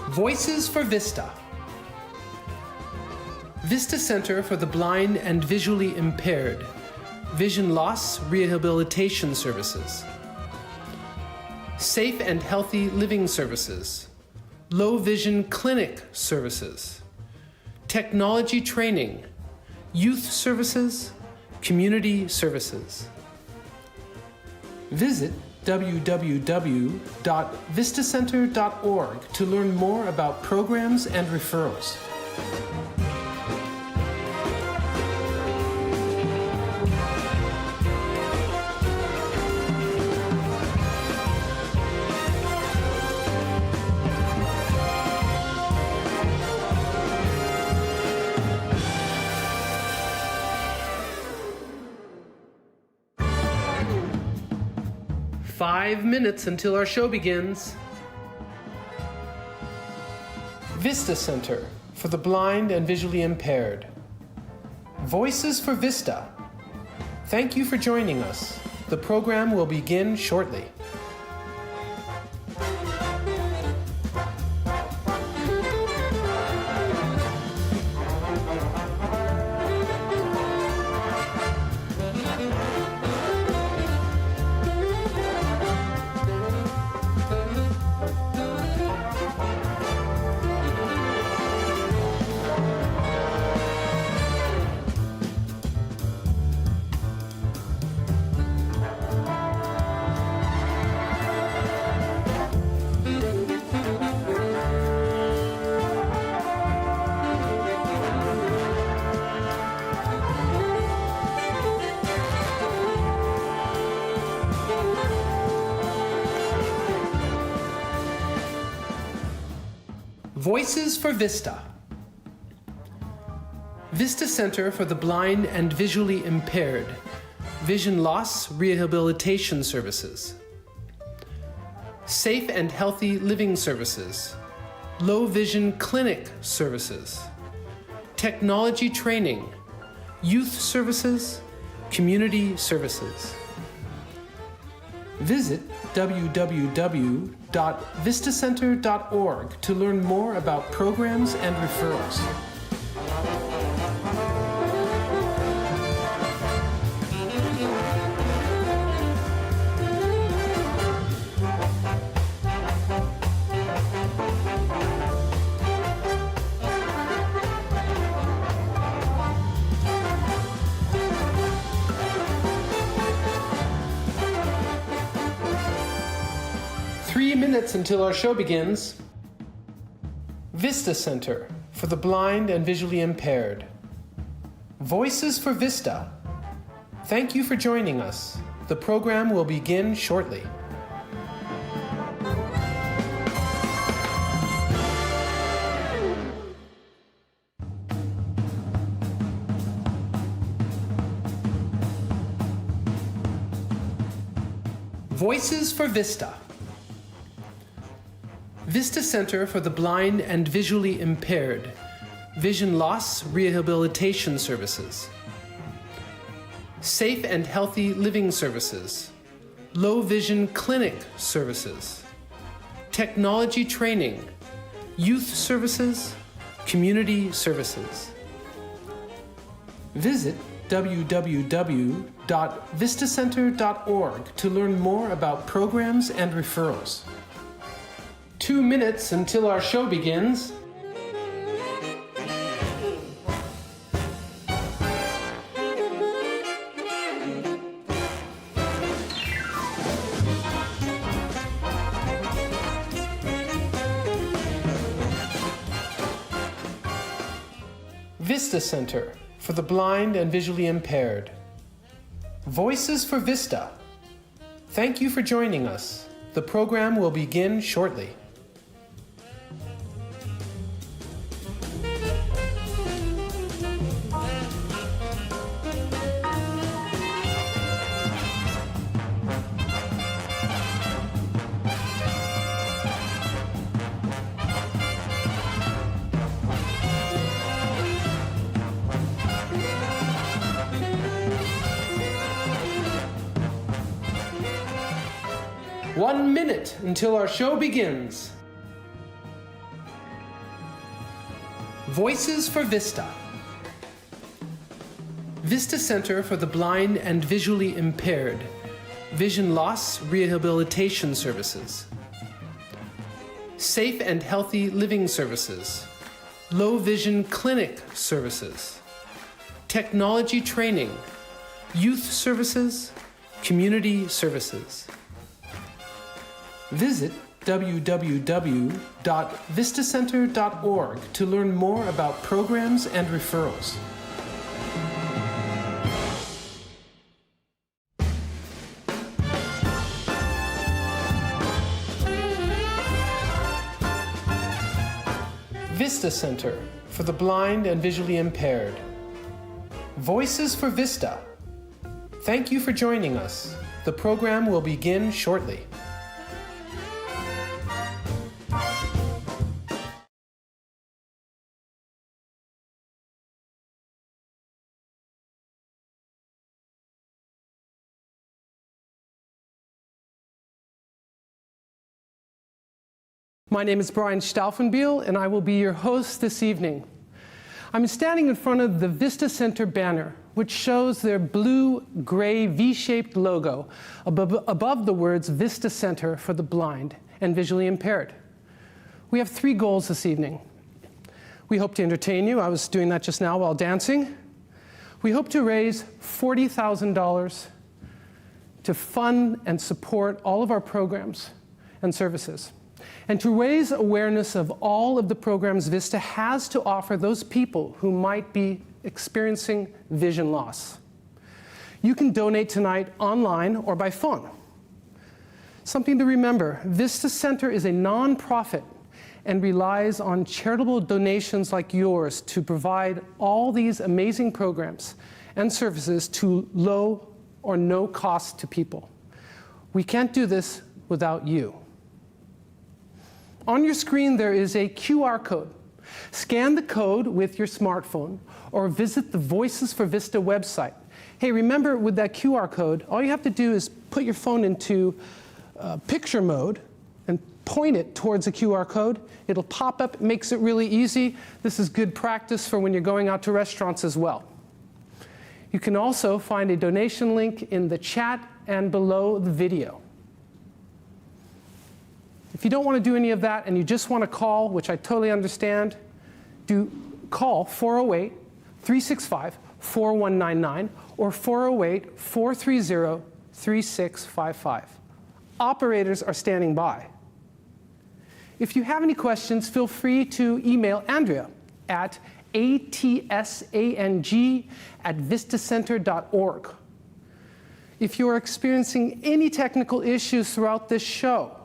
Voices for Vista. Vista Center for the Blind and Visually Impaired. Vision Loss Rehabilitation Services. Safe and Healthy Living Services. Low Vision Clinic Services. Technology Training. Youth Services. Community Services. Visit www.vistacenter.org to learn more about programs and referrals. Five minutes until our show begins. Vista Center for the Blind and Visually Impaired. Voices for Vista. Thank you for joining us. The program will begin shortly. Voices for Vista. Vista Center for the Blind and Visually Impaired. Vision Loss Rehabilitation Services. Safe and Healthy Living Services. Low Vision Clinic Services. Technology Training. Youth Services. Community Services. Visit www.vistacenter.org to learn more about programs and referrals. Minutes until our show begins. Vista Center for the Blind and Visually Impaired. Voices for Vista. Thank you for joining us. The program will begin shortly. Voices for Vista. Vista Center for the Blind and Visually Impaired. Vision Loss Rehabilitation Services. Safe and Healthy Living Services. Low Vision Clinic Services. Technology Training. Youth Services. Community Services. Visit www.vistacenter.org to learn more about programs and referrals. 2 minutes until our show begins. Vista Center for the Blind and Visually Impaired. Voices for Vista. Thank you for joining us. The program will begin shortly. One minute until our show begins. Voices for Vista. Vista Center for the Blind and Visually Impaired. Vision Loss Rehabilitation Services. Safe and Healthy Living Services. Low Vision Clinic Services. Technology Training. Youth Services. Community Services. Visit www.vistacenter.org to learn more about programs and referrals. Vista Center for the Blind and Visually Impaired. Voices for Vista. Thank you for joining us. The program will begin shortly. My name is Brian Stauffenbiel, and I will be your host this evening. I'm standing in front of the Vista Center banner, which shows their blue-gray V-shaped logo above the words Vista Center for the Blind and Visually Impaired. We have 3 goals this evening. We hope to entertain you. I was doing that just now while dancing. We hope to raise $40,000 to fund and support all of our programs and services, and to raise awareness of all of the programs Vista has to offer those people who might be experiencing vision loss. You can donate tonight online or by phone. Something to remember, Vista Center is a nonprofit and relies on charitable donations like yours to provide all these amazing programs and services to low or no cost to people. We can't do this without you. On your screen, there is a QR code. Scan the code with your smartphone or visit the Voices for Vista website. Hey, remember, with that QR code, all you have to do is put your phone into picture mode and point it towards the QR code. It'll pop up. It makes it really easy. This is good practice for when you're going out to restaurants as well. You can also find a donation link in the chat and below the video. If you don't want to do any of that and you just want to call, which I totally understand, call 408-365-4199 or 408-430-3655. Operators are standing by. If you have any questions, feel free to email Andrea at atsang@vistacenter.org. If you are experiencing any technical issues throughout this show,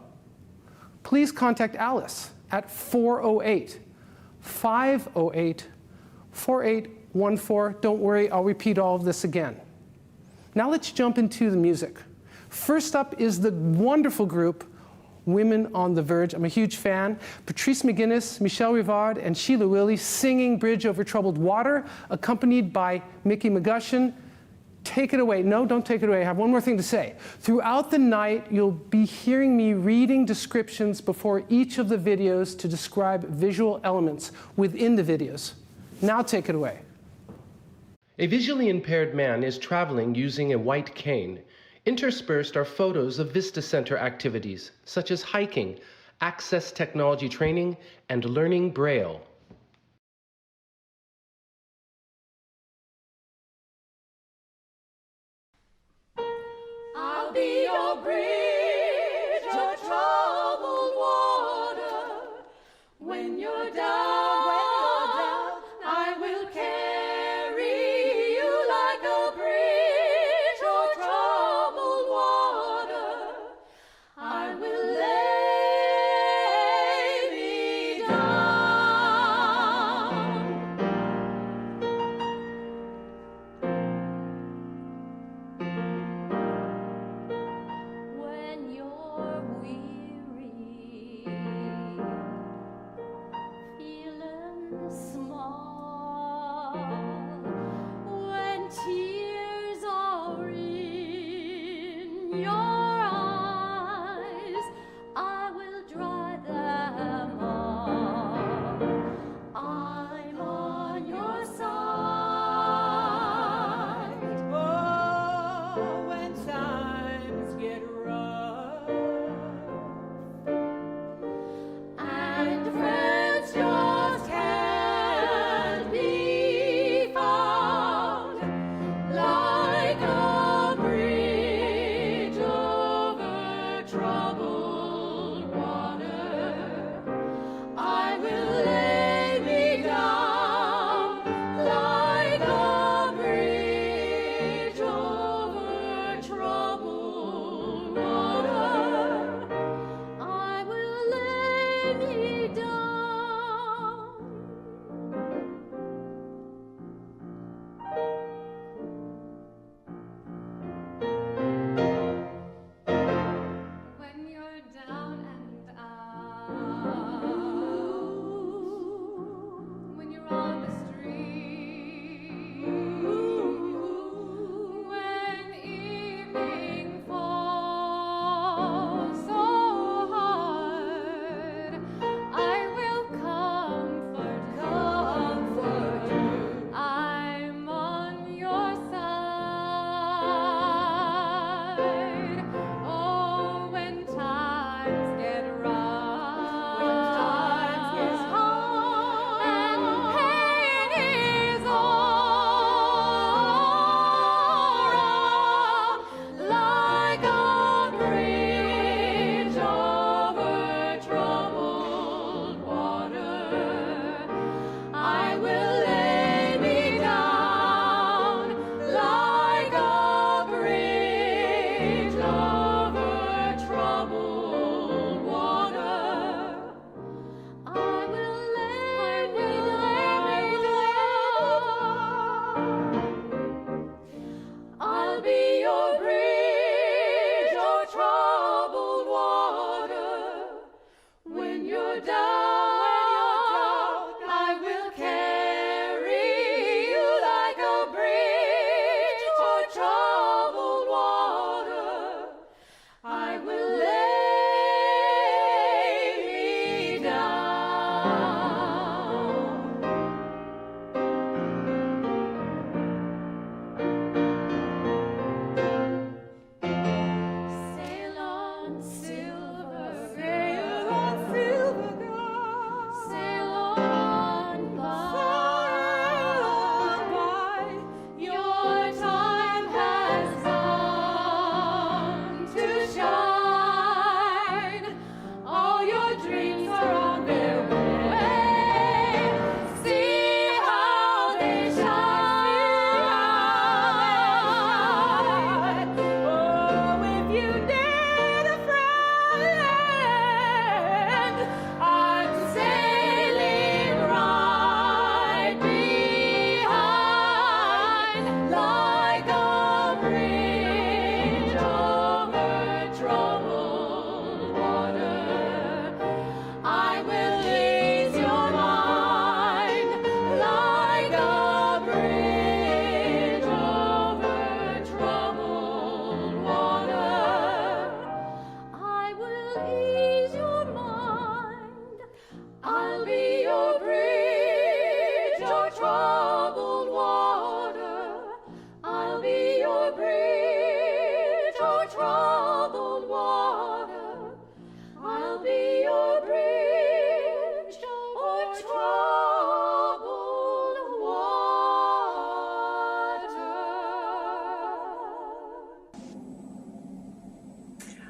please contact Alice at 408-508-4814. Don't worry, I'll repeat all of this again. Now let's jump into the music. First up is the wonderful group Women on the Verge. I'm a huge fan. Patrice McGuinness, Michelle Rivard, and Sheila Willie singing Bridge Over Troubled Water, accompanied by Mcgushen. Take it away. No, don't take it away. I have one more thing to say. Throughout the night, you'll be hearing me reading descriptions before each of the videos to describe visual elements within the videos. Now take it away. A visually impaired man is traveling using a white cane. Interspersed are photos of Vista Center activities, such as hiking, access technology training, and learning Braille. I'll be your bridge over troubled water. When you're down, I will carry you like a bridge over troubled water. I will lay me down.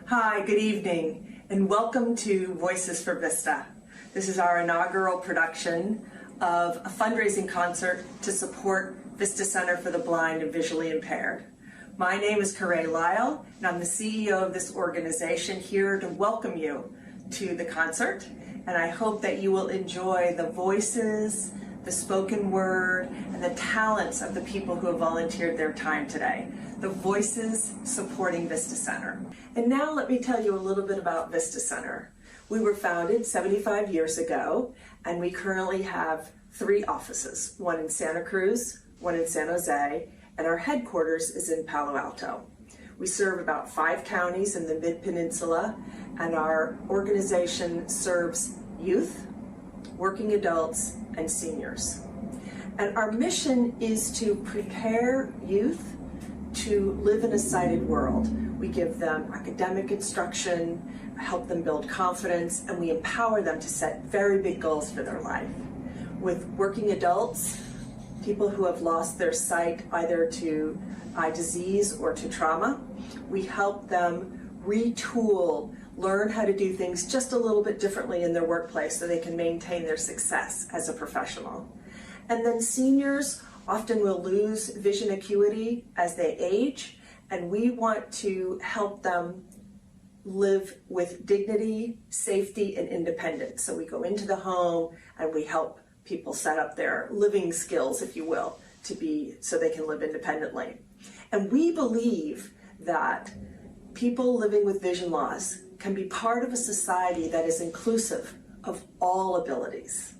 Hi, good evening, and welcome to Voices for Vista. This is our inaugural production of a fundraising concert to support Vista Center for the Blind and Visually Impaired. My name is Carrie Lyle, and I'm the CEO of this organization, here to welcome you to the concert. And I hope that you will enjoy the voices, the spoken word, and the talents of the people who have volunteered their time today. The voices supporting Vista Center. And now let me tell you a little bit about Vista Center. We were founded 75 years ago, and we currently have 3 offices, one in Santa Cruz, one in San Jose, and our headquarters is in Palo Alto. We serve about 5 counties in the Mid-Peninsula, and our organization serves youth, working adults, and seniors. And our mission is to prepare youth to live in a sighted world. We give them academic instruction, help them build confidence, and we empower them to set very big goals for their life. With working adults, people who have lost their sight either to eye disease or to trauma, we help them retool, learn how to do things just a little bit differently in their workplace so they can maintain their success as a professional. And then seniors often will lose vision acuity as they age, and we want to help them live with dignity, safety, and independence. So we go into the home and we help people set up their living skills, if you will, so they can live independently. And we believe that people living with vision loss can be part of a society that is inclusive of all abilities.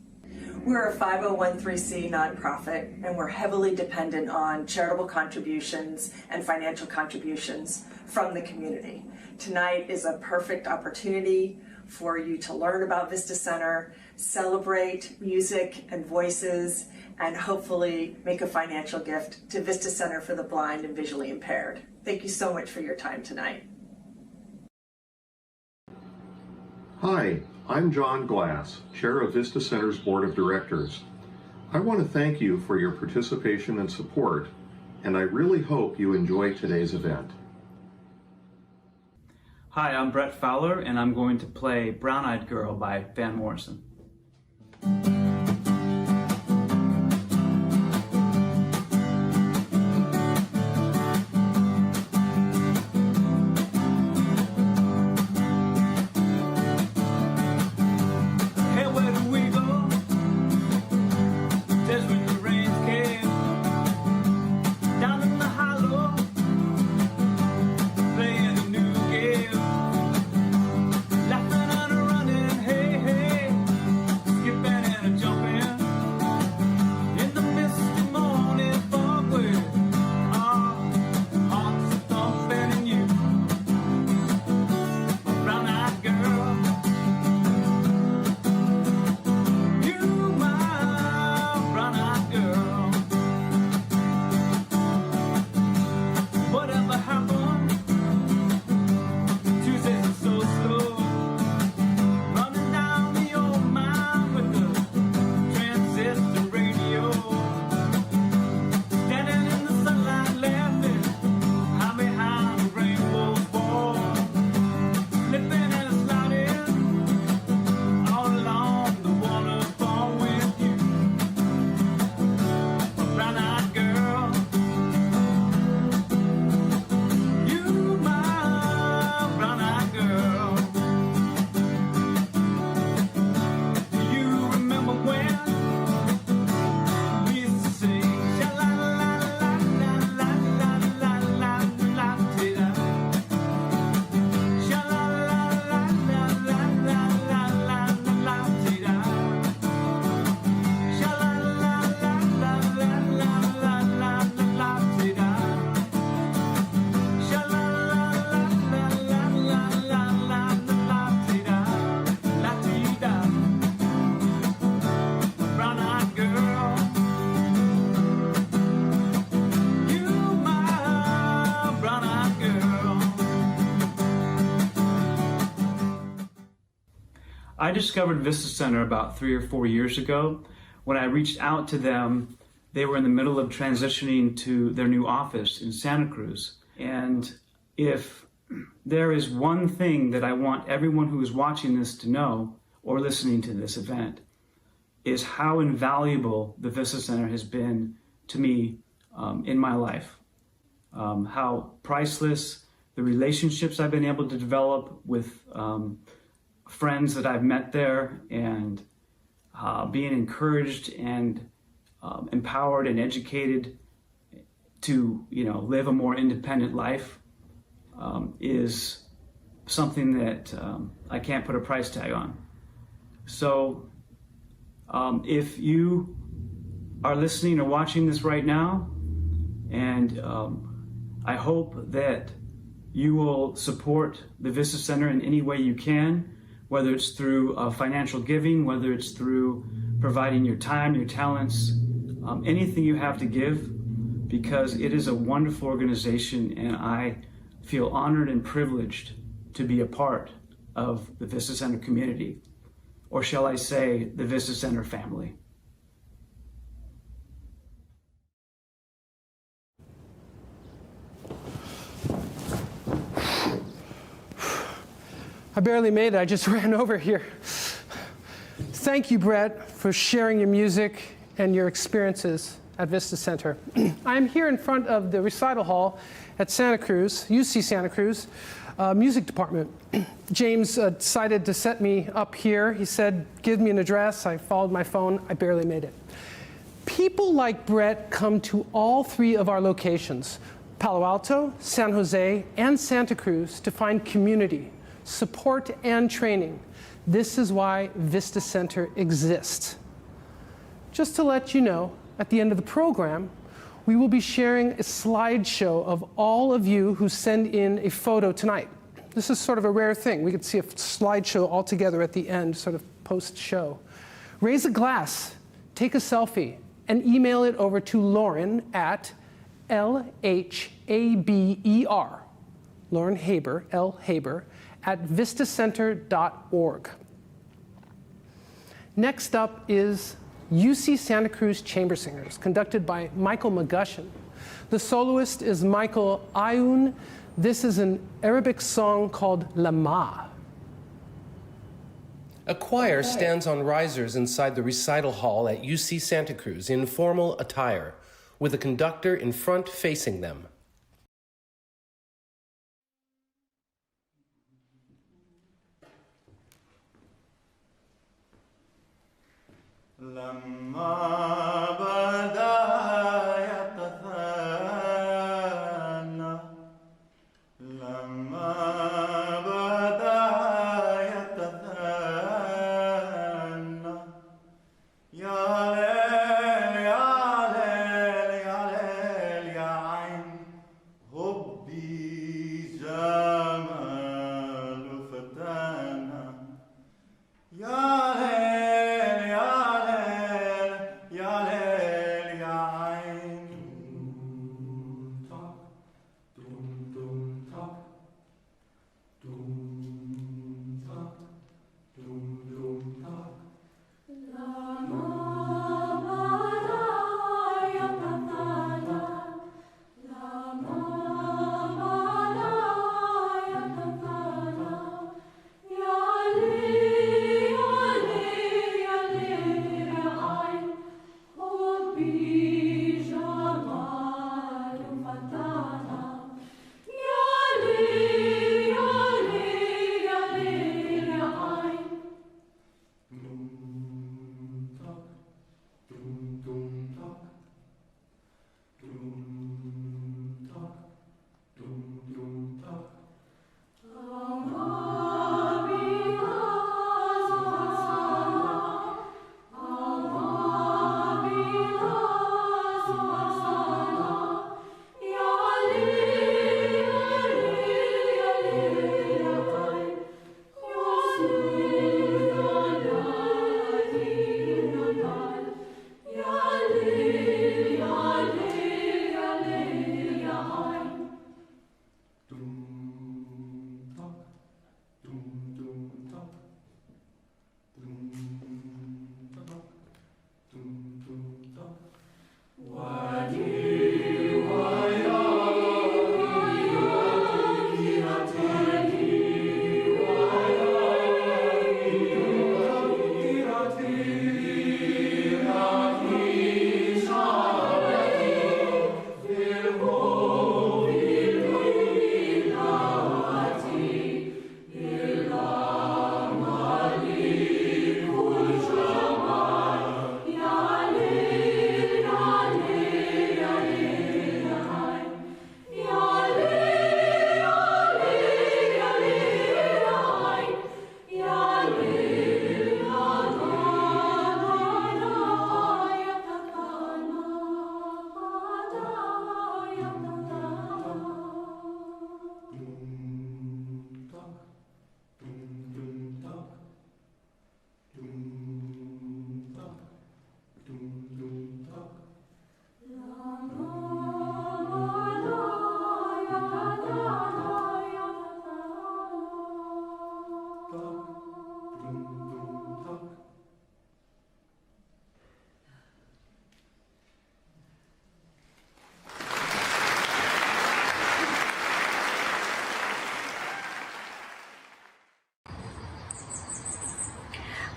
We're a 501(c) nonprofit, and we're heavily dependent on charitable contributions and financial contributions from the community. Tonight is a perfect opportunity for you to learn about Vista Center, celebrate music and voices, and hopefully make a financial gift to Vista Center for the Blind and Visually Impaired. Thank you so much for your time tonight. Hi, I'm John Glass, Chair of Vista Center's Board of Directors. I want to thank you for your participation and support, and I really hope you enjoy today's event. Hi, I'm Brett Fowler, and I'm going to play Brown-Eyed Girl by Van Morrison. I discovered Vista Center about 3 or 4 years ago. When I reached out to them, they were in the middle of transitioning to their new office in Santa Cruz. And if there is one thing that I want everyone who is watching this to know or listening to this event, is how invaluable the Vista Center has been to me in my life. How priceless the relationships I've been able to develop with friends that I've met there, and being encouraged and empowered and educated to live a more independent life is something that I can't put a price tag on. So if you are listening or watching this right now, and I hope that you will support the Vista Center in any way you can, whether it's through financial giving, whether it's through providing your time, your talents, anything you have to give, because it is a wonderful organization, and I feel honored and privileged to be a part of the Vista Center community, or shall I say, the Vista Center family. I barely made it. I just ran over here. Thank you, Brett, for sharing your music and your experiences at Vista Center. I'm here in front of the recital hall at Santa Cruz, UC Santa Cruz, music department. James decided to set me up here. He said, give me an address. I followed my phone. I barely made it. People like Brett come to all three of our locations, Palo Alto, San Jose, and Santa Cruz, to find community, support, and training. This is why Vista Center exists. Just to let you know, at the end of the program, we will be sharing a slideshow of all of you who send in a photo tonight. This is sort of a rare thing. We could see a slideshow all together at the end, sort of post-show. Raise a glass, take a selfie, and email it over to Lauren at LHABER, Lauren Haber, L. Haber, at vistacenter.org. Next up is UC Santa Cruz Chamber Singers, conducted by Michael Mcgushen. The soloist is Michael Ayoun. This is an Arabic song called Lama. A choir stands on risers inside the recital hall at UC Santa Cruz in formal attire, with a conductor in front facing them.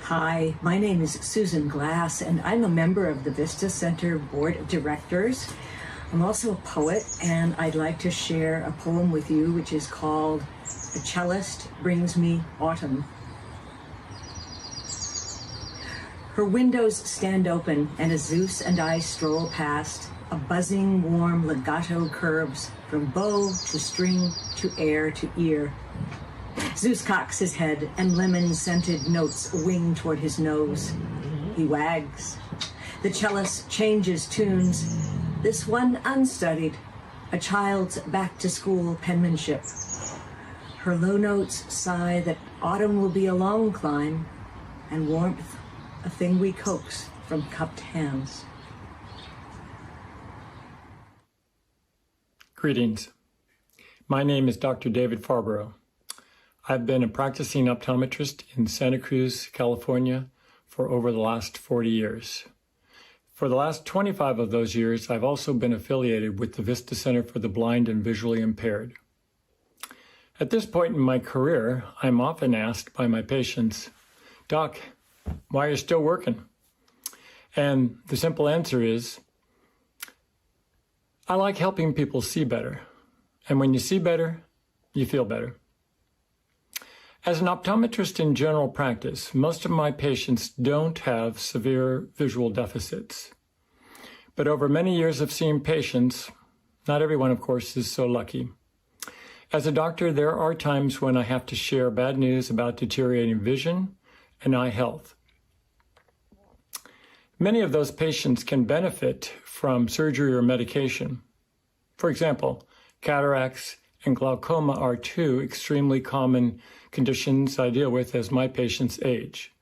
Hi, my name is Susan Glass, and I'm a member of the Vista Center Board of Directors. I'm also a poet, and I'd like to share a poem with you, which is called The cellist brings me autumn. Her windows stand open, and as Zeus and I stroll past, a buzzing, warm legato curves from bow to string to air to ear. Zeus cocks his head, and lemon-scented notes wing toward his nose. He wags. The cellist changes tunes, this one unstudied, a child's back-to-school penmanship. Her low notes sigh that autumn will be a long climb, and warmth a thing we coax from cupped hands. Greetings. My name is Dr. David Farber. I've been a practicing optometrist in Santa Cruz, California for over the last 40 years. For the last 25 of those years, I've also been affiliated with the Vista Center for the Blind and Visually Impaired. At this point in my career, I'm often asked by my patients, "Doc, why are you still working?" And the simple answer is, I like helping people see better. And when you see better, you feel better. As an optometrist in general practice, most of my patients don't have severe visual deficits. But over many years of seeing patients, not everyone, of course, is so lucky. As a doctor, there are times when I have to share bad news about deteriorating vision and eye health. Many of those patients can benefit from surgery or medication. For example, cataracts and glaucoma are two extremely common conditions I deal with as my patients age.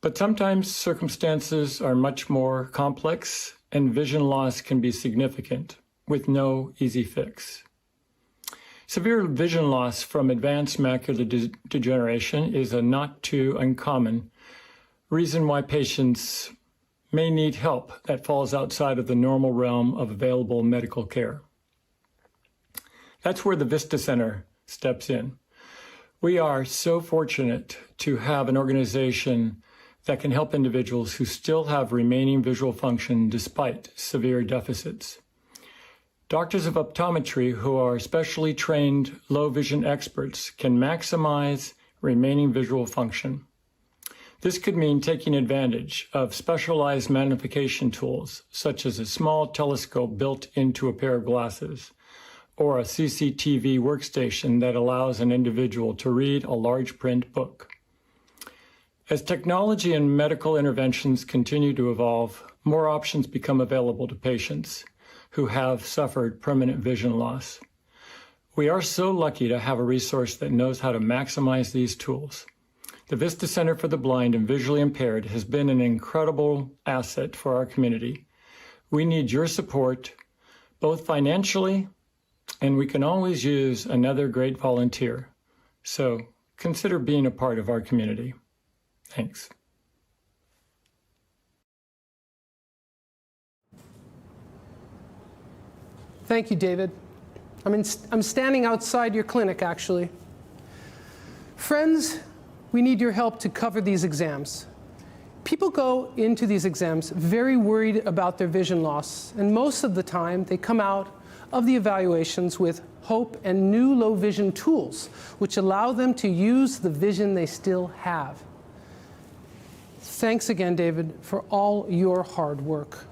But sometimes circumstances are much more complex and vision loss can be significant with no easy fix. Severe vision loss from advanced macular degeneration is a not too uncommon reason why patients may need help that falls outside of the normal realm of available medical care. That's where the Vista Center steps in. We are so fortunate to have an organization that can help individuals who still have remaining visual function despite severe deficits. Doctors of optometry who are specially trained low vision experts can maximize remaining visual function. This could mean taking advantage of specialized magnification tools, such as a small telescope built into a pair of glasses, or a CCTV workstation that allows an individual to read a large print book. As technology and medical interventions continue to evolve, more options become available to patients who have suffered permanent vision loss. We are so lucky to have a resource that knows how to maximize these tools. The Vista Center for the Blind and Visually Impaired has been an incredible asset for our community. We need your support, both financially, and we can always use another great volunteer. So consider being a part of our community. Thanks. Thank you, David. I'm standing outside your clinic, actually. Friends, we need your help to cover these exams. People go into these exams very worried about their vision loss, and most of the time they come out of the evaluations with hope and new low vision tools, which allow them to use the vision they still have. Thanks again, David, for all your hard work.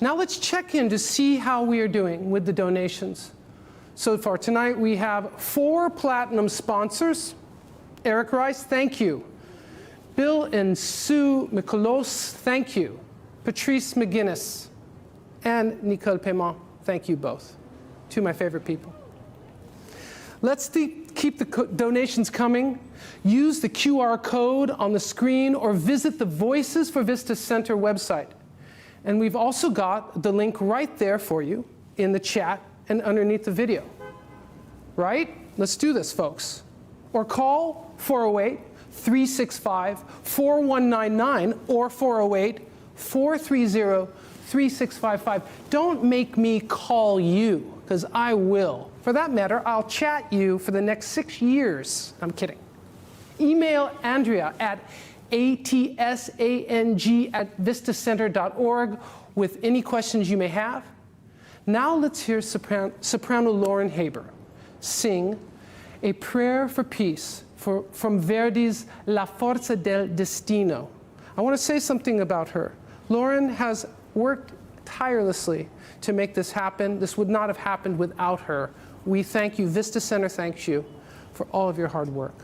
Now let's check in to see how we are doing with the donations. So far tonight we have 4 platinum sponsors. Eric Rice, thank you. Bill and Sue Mikolos, thank you. Patrice McGuinness and Nicole Paiement, thank you both. 2 of my favorite people. Let's keep the donations coming. Use the QR code on the screen or visit the Voices for Vista Center website. And we've also got the link right there for you in the chat and underneath the video. Right? Let's do this, folks. Or call 408-365-4199 or 408-430-3655. Don't make me call you, because I will. For that matter, I'll chat you for the next 6 years. I'm kidding. Email Andrea at atsang@vistacenter.org with any questions you may have. Now let's hear soprano Lauren Haber sing a prayer for peace from Verdi's La Forza del Destino. I want to say something about her. Lauren has worked tirelessly to make this happen. This would not have happened without her. We thank you. Vista Center thanks you for all of your hard work.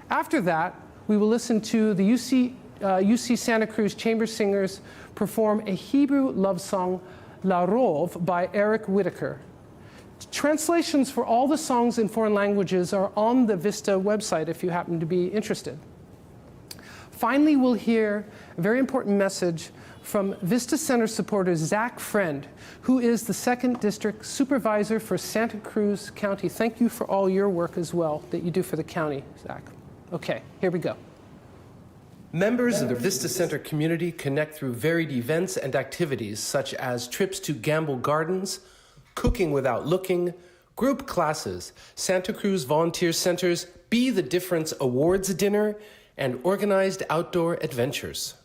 After that, we will listen to the UC Santa Cruz Chamber Singers perform a Hebrew love song, La Rove, by Eric Whitaker. Translations for all the songs in foreign languages are on the Vista website if you happen to be interested. Finally, we'll hear a very important message from Vista Center supporter Zach Friend, who is the 2nd District Supervisor for Santa Cruz County. Thank you for all your work as well that you do for the county, Zach. Okay, here we go. Members of the Vista Center community connect through varied events and activities such as trips to Gamble Gardens, Cooking Without Looking, group classes, Santa Cruz Volunteer Center's Be the Difference Awards Dinner, and organized outdoor adventures.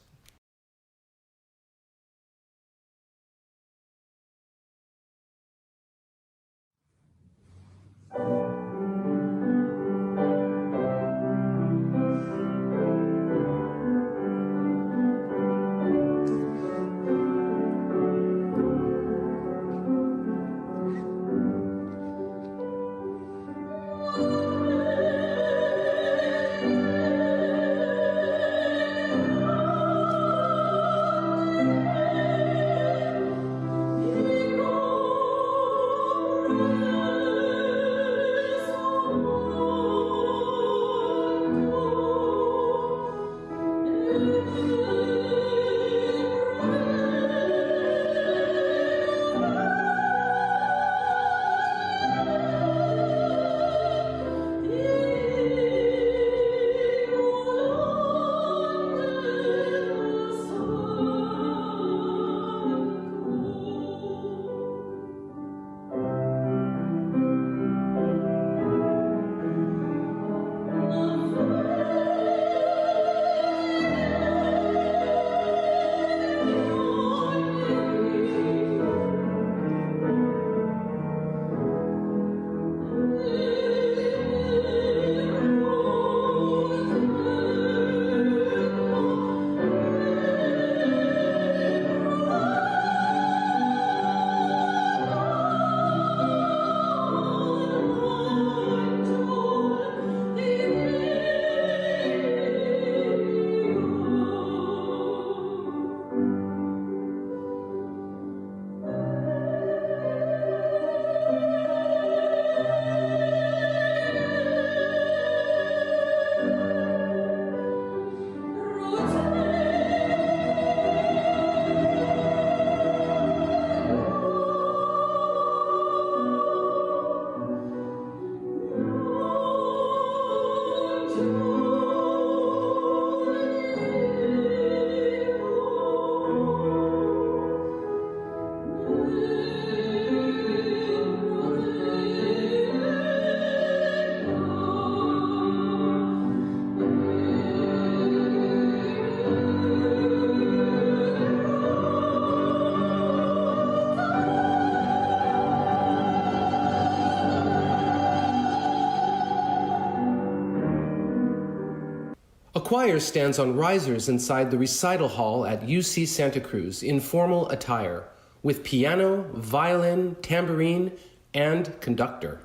A choir stands on risers inside the recital hall at UC Santa Cruz in formal attire, with piano, violin, tambourine, and conductor.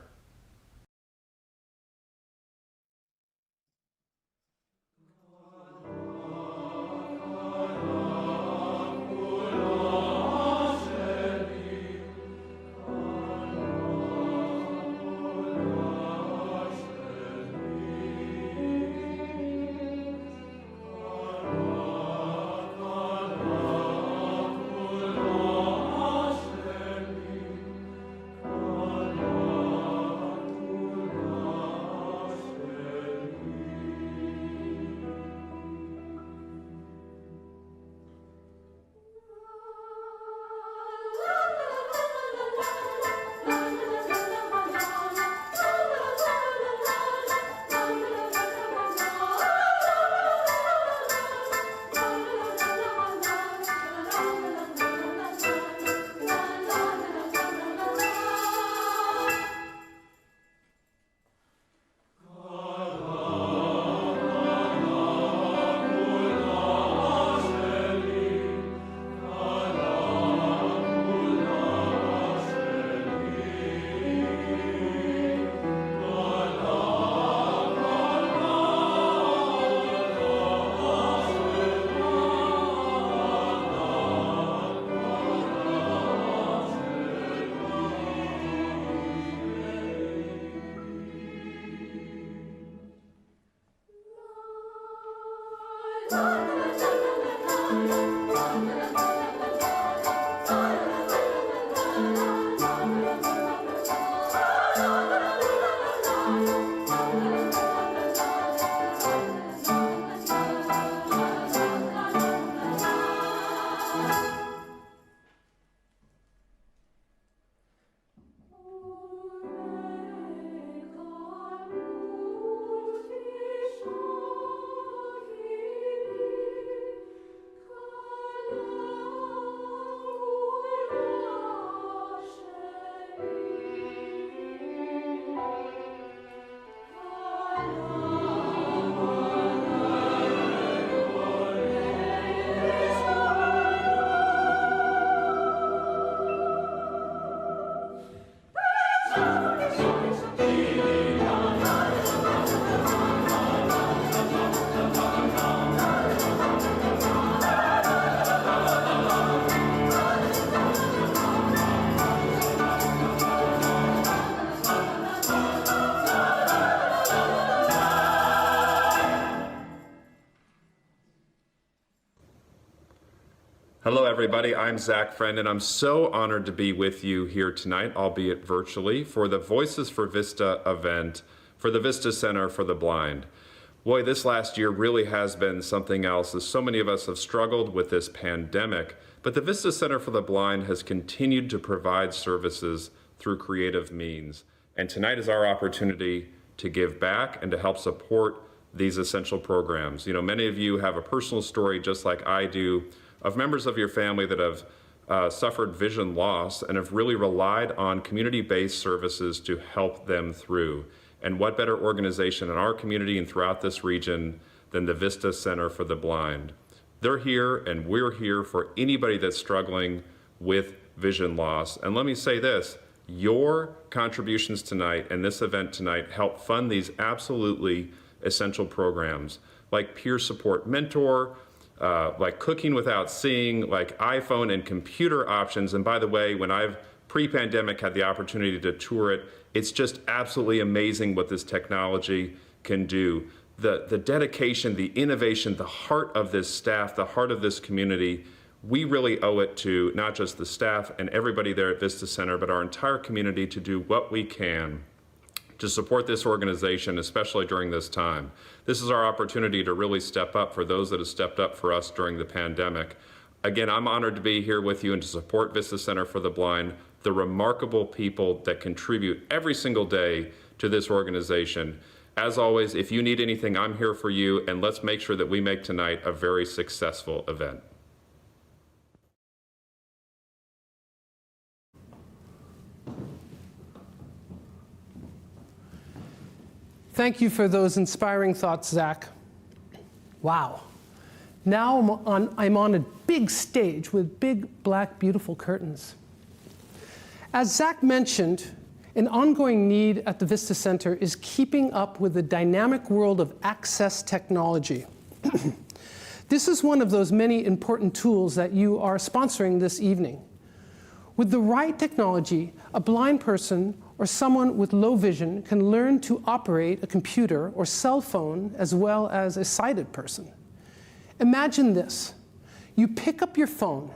Hello, everybody. I'm Zach Friend, and I'm so honored to be with you here tonight, albeit virtually, for the Voices for Vista event for the Vista Center for the Blind. Boy, this last year really has been something else, as so many of us have struggled with this pandemic, but the Vista Center for the Blind has continued to provide services through creative means. And tonight is our opportunity to give back and to help support these essential programs. You know, many of you have a personal story, just like I do, of members of your family that have suffered vision loss and have really relied on community-based services to help them through. And what better organization in our community and throughout this region than the Vista Center for the Blind? They're here, and we're here for anybody that's struggling with vision loss. And let me say this, your contributions tonight and this event tonight help fund these absolutely essential programs like Peer Support Mentor, like Cooking Without Seeing, like iPhone and computer options. And by the way, when I've pre-pandemic had the opportunity to tour it, it's just absolutely amazing what this technology can do. The dedication, the innovation, the heart of this staff, the heart of this community, we really owe it to not just the staff and everybody there at Vista Center, but our entire community to do what we can to support this organization, especially during this time. This is our opportunity to really step up for those that have stepped up for us during the pandemic. Again, I'm honored to be here with you and to support Vista Center for the Blind, the remarkable people that contribute every single day to this organization. As always, if you need anything, I'm here for you, and let's make sure that we make tonight a very successful event. Thank you for those inspiring thoughts, Zach. Wow. Now I'm on a big stage with big, black, beautiful curtains. As Zach mentioned, an ongoing need at the Vista Center is keeping up with the dynamic world of access technology. This is one of those many important tools that you are sponsoring this evening. With the right technology, a blind person or someone with low vision can learn to operate a computer or cell phone as well as a sighted person. Imagine this. You pick up your phone.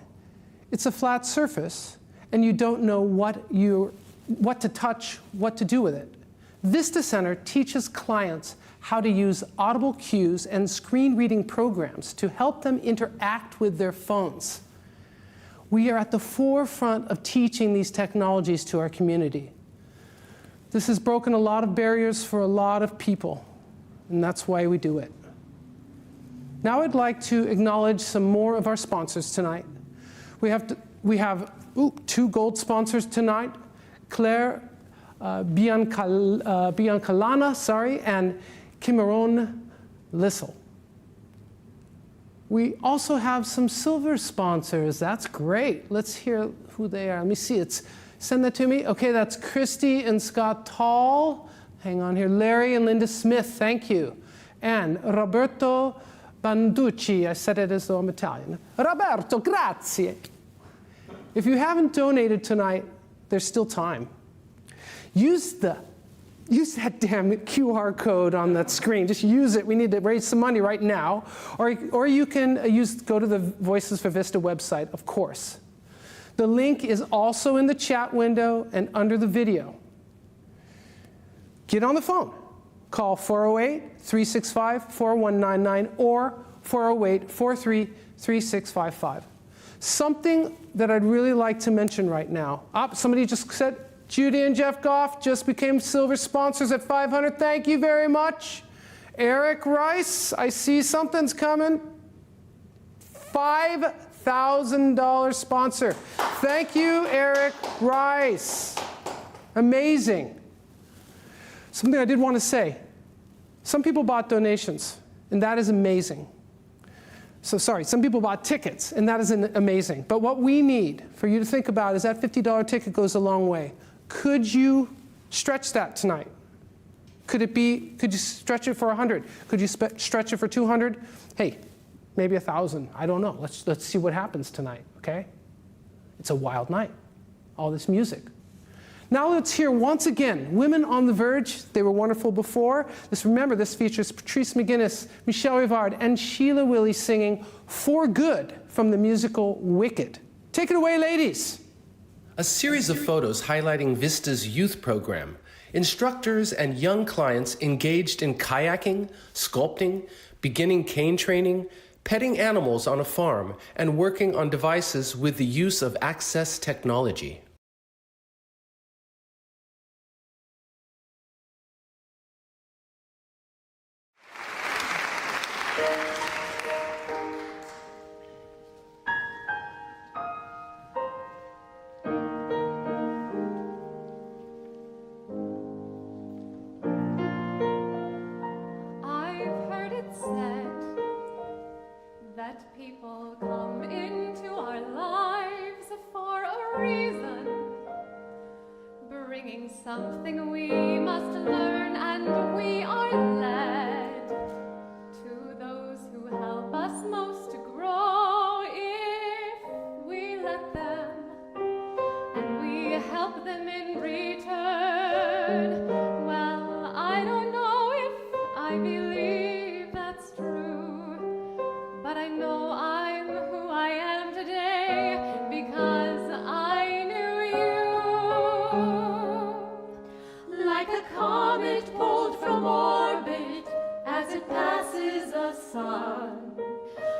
It's a flat surface, and you don't know what to touch, what to do with it. Vista Center teaches clients how to use audible cues and screen reading programs to help them interact with their phones. We are at the forefront of teaching these technologies to our community. This has broken a lot of barriers for a lot of people, and that's why we do it. Now I'd like to acknowledge some more of our sponsors tonight. We have two gold sponsors tonight, Claire Biancalana, and Kimeron Lissel. We also have some silver sponsors. That's great. Let's hear who they are. Let me see. Send that to me. Okay, that's Christy and Scott Tall. Hang on here. Larry and Linda Smith, thank you. And Roberto Banducci. I said it as though I'm Italian. Roberto, grazie. If you haven't donated tonight, there's still time. Use that damn QR code on that screen. Just use it. We need to raise some money right now. Or you can go to the Voices for Vista website, of course. The link is also in the chat window and under the video. Get on the phone. Call 408-365-4199 or 408-43-3655. Something that I'd really like to mention right now. Somebody just said, Judy and Jeff Goff just became silver sponsors at $500. Thank you very much. Eric Rice, I see something's coming. $5,000 sponsor. Thank you, Eric Rice. Amazing. Something I did want to say. Some people bought donations, and that is amazing. Some people bought tickets, and that is amazing. But what we need for you to think about is that $50 ticket goes a long way. Could you stretch that tonight? Could you stretch it for 100? Could you stretch it for 200? Hey, maybe 1,000. I don't know. Let's see what happens tonight, okay? It's a wild night. All this music. Now let's hear once again women on the Verge. They were wonderful before. Remember, this features Patrice McGuinness, Michelle Rivard, and Sheila Willie singing For Good from the musical Wicked. Take it away, ladies. A series of photos highlighting Vista's youth program. Instructors and young clients engaged in kayaking, sculpting, beginning cane training, petting animals on a farm, and working on devices with the use of access technology. I've heard it said that people come into our lives for a reason, bringing something we must learn, and we are led to those who help us most to grow if we let them, and we help them in return. Well, I don't know if I believe that's true, but I know I'm who I am today because I knew you. Like a comet pulled from orbit as it passes the sun,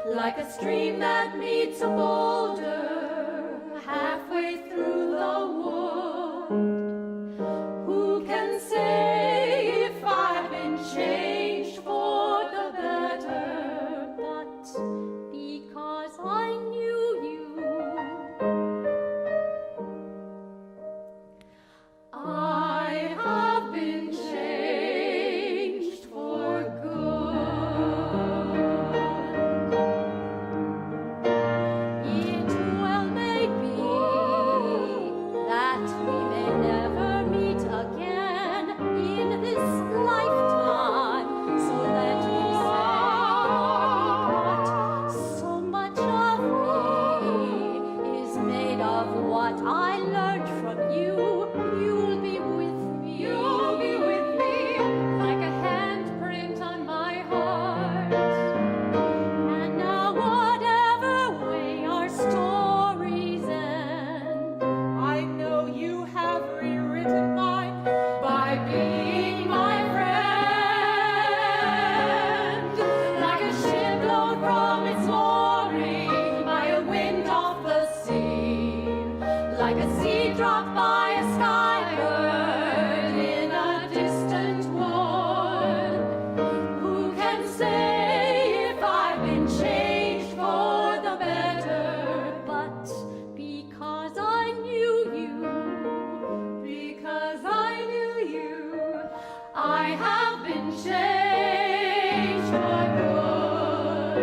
like a stream that meets a boulder halfway through the wood. Who can say if I've been changed for the better? But because I knew you, I have been changed for good. It well may be that we may never meet again in this lifetime. So let me say, but so much of me is made of what I learned from you. You'll be with me. You'll be with me like a handprint on my heart. And now whatever way our stories end, I know you have rewritten mine by being my friend. Like a ship blown from its mooring by a wind off the sea, like a seed dropped by a skybird in a distant wood. Who can say if I've been changed for the better? But because I knew you, because I knew you, I have been changed for good.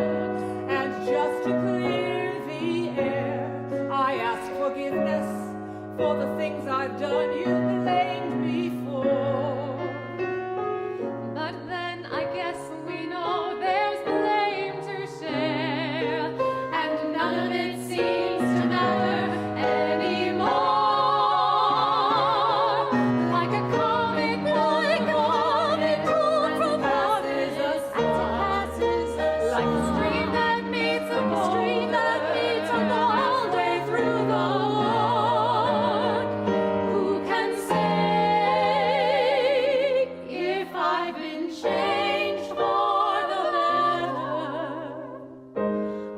And just to clear the air, I ask forgiveness for the things I've done you blamed me for. But then I guess we know there's blame to share, and none of it seems to matter anymore. Like a comet pulled from orbit as it passes, like a stream that meets a boulder through the wood. Who can say if I've been changed for the better?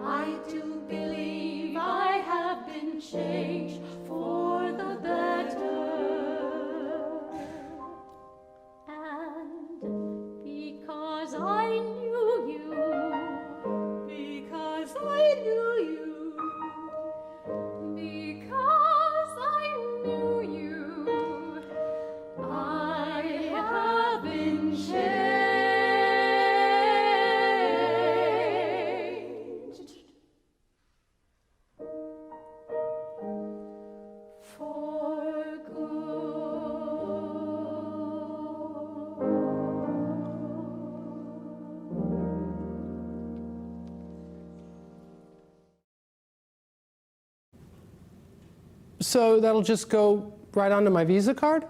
I do believe I have been changed for the better. And because I knew you, because I knew you, because I knew you, I have been changed for So that'll just go right onto my Visa card?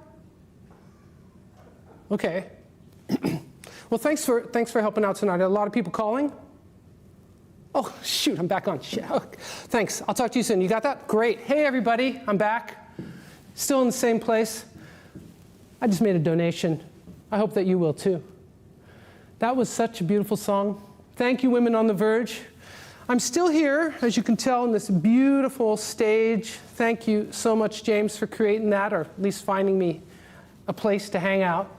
Okay. Well, thanks for helping out tonight. Are a lot of people calling? Oh, shoot, I'm back on. Shit. Oh, thanks. I'll talk to you soon. You got that? Great. Hey, everybody. I'm back. Still in the same place. I just made a donation. I hope that you will, too. That was such a beautiful song. Thank you, women on the Verge. I'm still here, as you can tell, in this beautiful stage. Thank you so much, James, for creating that, or at least finding me a place to hang out.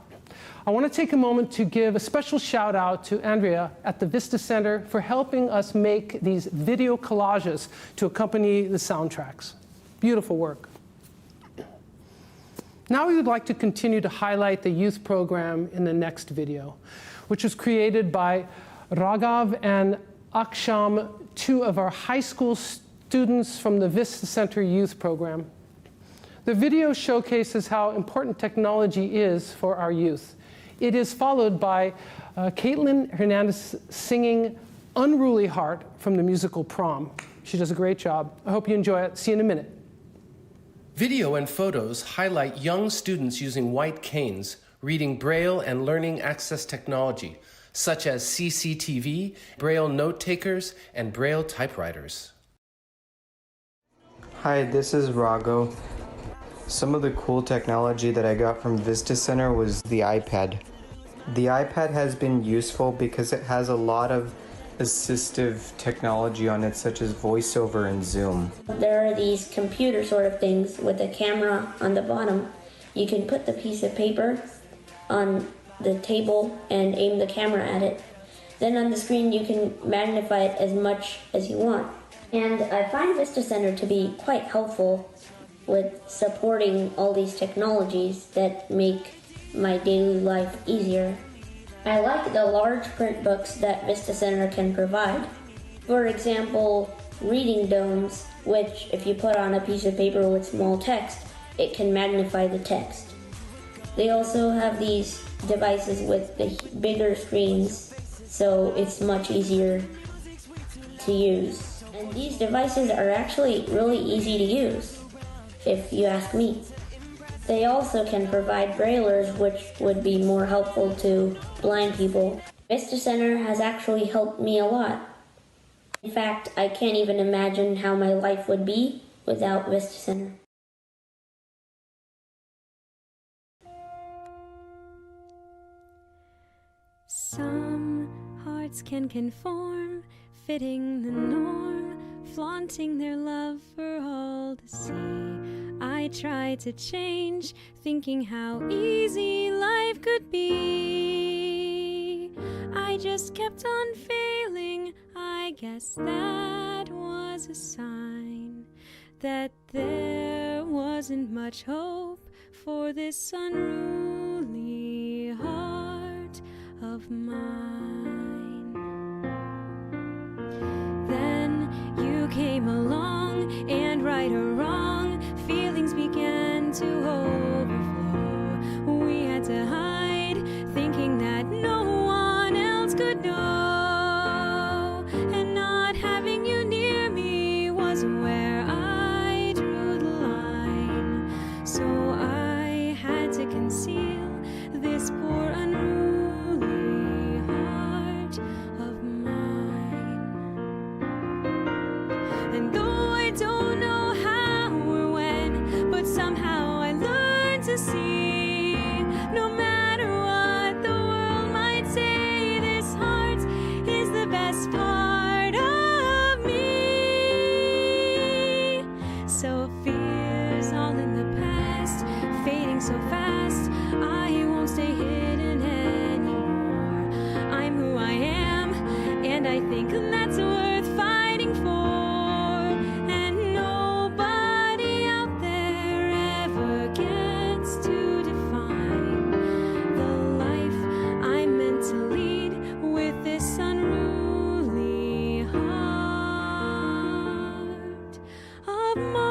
I want to take a moment to give a special shout out to Andrea at the Vista Center for helping us make these video collages to accompany the soundtracks. Beautiful work. Now we would like to continue to highlight the youth program in the next video, which was created by Raghav and Aksham, two of our high school students from the Vista Center youth program. The video showcases how important technology is for our youth. It is followed by Caitlin Hernandez singing Unruly Heart from the musical Prom. She does a great job. I hope you enjoy it. See you in a minute. Video and photos highlight young students using white canes, reading Braille and learning access technology, such as CCTV, Braille note takers, and Braille typewriters. Hi, this is Rago. Some of the cool technology that I got from Vista Center was the iPad. The iPad has been useful because it has a lot of assistive technology on it, such as VoiceOver and Zoom. There are these computer sort of things with a camera on the bottom. You can put the piece of paper on the table and aim the camera at it. Then on the screen you can magnify it as much as you want. And I find Vista Center to be quite helpful with supporting all these technologies that make my daily life easier. I like the large print books that Vista Center can provide. For example, reading domes, which if you put on a piece of paper with small text, it can magnify the text. They also have these devices with the bigger screens, so it's much easier to use. And these devices are actually really easy to use, if you ask me. They also can provide braillers, which would be more helpful to blind people. Vista Center has actually helped me a lot. In fact, I can't even imagine how my life would be without Vista Center. Some hearts can conform, fitting the norm, flaunting their love for all to see. I tried to change, thinking how easy life could be. I just kept on failing, I guess that was a sign that there wasn't much hope for this unruly heart of mine. Then you came along, and right or wrong, feelings began to overflow. We had to hide, thinking that no one else could know. And not having you near me was where I drew the line. So I had to conceal this poor unruly heart of mine. And though I don't know how or when, but somehow I learned to see, no matter what the world might say, this heart is the best part of me. So fears all in the past, fading so fast, I won't stay hidden anymore. I'm who I am, and I think that's worth fighting for. And nobody out there ever gets to define the life I'm meant to lead with this unruly heart of mine.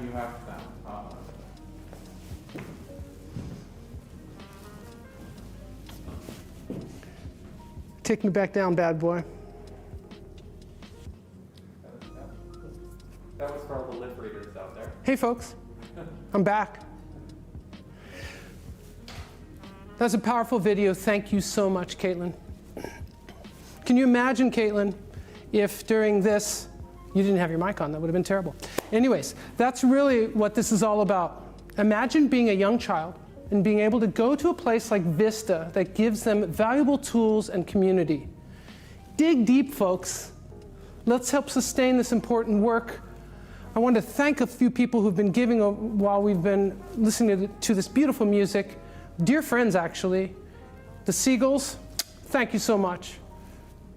you have that. Take me back down, bad boy. That was for all the lip readers out there. Hey, folks. I'm back. That's a powerful video. Thank you so much, Caitlin. Can you imagine, Caitlin, if during this you didn't have your mic on? That would have been terrible. Anyways, that's really what this is all about. Imagine being a young child and being able to go to a place like Vista that gives them valuable tools and community. Dig deep, folks. Let's help sustain this important work. I want to thank a few people who've been giving while we've been listening to this beautiful music. Dear friends, actually. The Seagulls, thank you so much.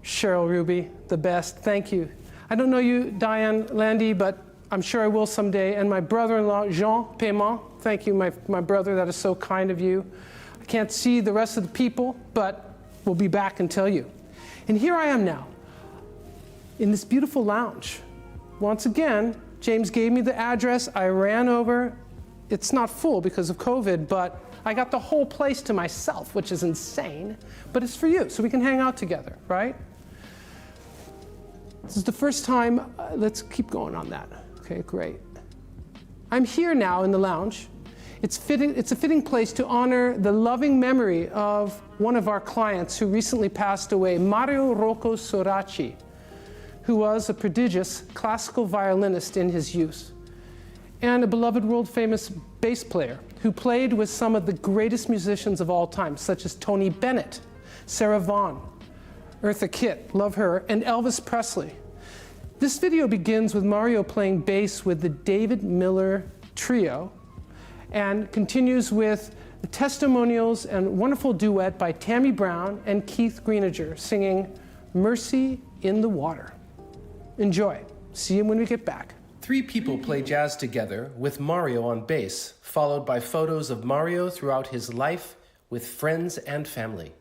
Cheryl Ruby, the best, thank you. I don't know you, Diane Landy, but I'm sure I will someday. And my brother-in-law, Jean Paiement, thank you, my brother, that is so kind of you. I can't see the rest of the people, but we'll be back and tell you. And here I am now, in this beautiful lounge. Once again, James gave me the address, I ran over. It's not full because of COVID, but I got the whole place to myself, which is insane, but it's for you, so we can hang out together, right? This is the first time, let's keep going on that. Okay, great. I'm here now in the lounge. It's a fitting place to honor the loving memory of one of our clients who recently passed away, Mario Rocco Soraci, who was a prodigious classical violinist in his youth, and a beloved world-famous bass player who played with some of the greatest musicians of all time, such as Tony Bennett, Sarah Vaughan, Eartha Kitt, love her, and Elvis Presley. This video begins with Mario playing bass with the David Miller Trio and continues with the testimonials and wonderful duet by Tammy Brown and Keith Greenager singing Mercy in the Water. Enjoy. See you when we get back. 3 people play jazz together with Mario on bass, followed by photos of Mario throughout his life with friends and family.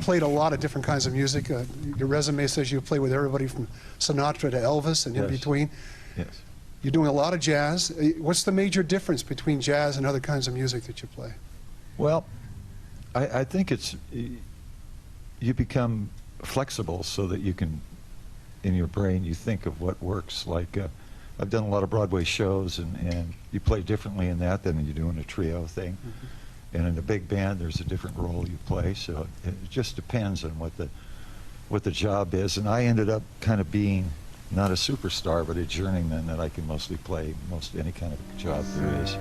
Played a lot of different kinds of music. Your resume says you play with everybody from Sinatra to Elvis and in between. Yes. You're doing a lot of jazz. What's the major difference between jazz and other kinds of music that you play? Well, I think it's, you become flexible so that you can, in your brain, you think of what works. Like, I've done a lot of Broadway shows, and you play differently in that than you do in a trio thing. Mm-hmm. And in a big band, there's a different role you play, so it just depends on what the job is. And I ended up kind of being not a superstar, but a journeyman that I can mostly play most any kind of job there is.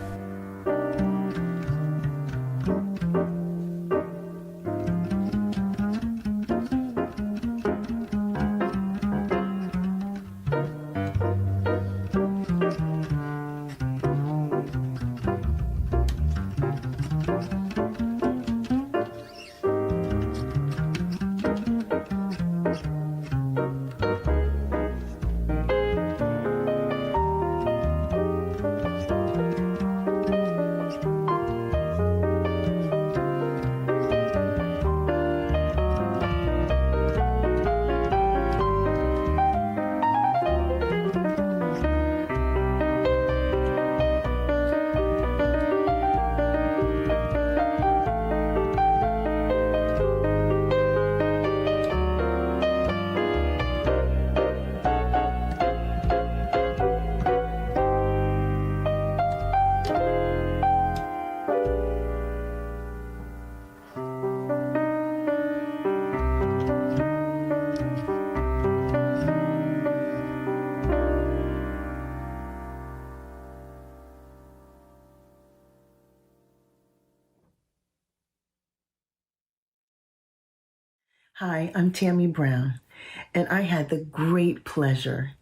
Hi, I'm Tammy Brown, and I had the great pleasure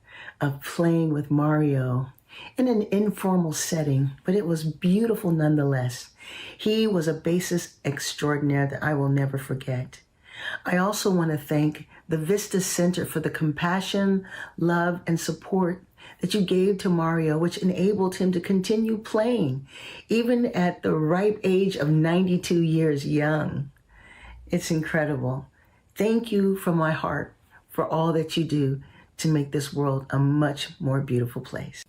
of playing with Mario in an informal setting, but it was beautiful nonetheless. He was a bassist extraordinaire that I will never forget. I also want to thank the Vista Center for the compassion, love, and support that you gave to Mario, which enabled him to continue playing, even at the ripe age of 92 years young. It's incredible. Thank you from my heart for all that you do to make this world a much more beautiful place.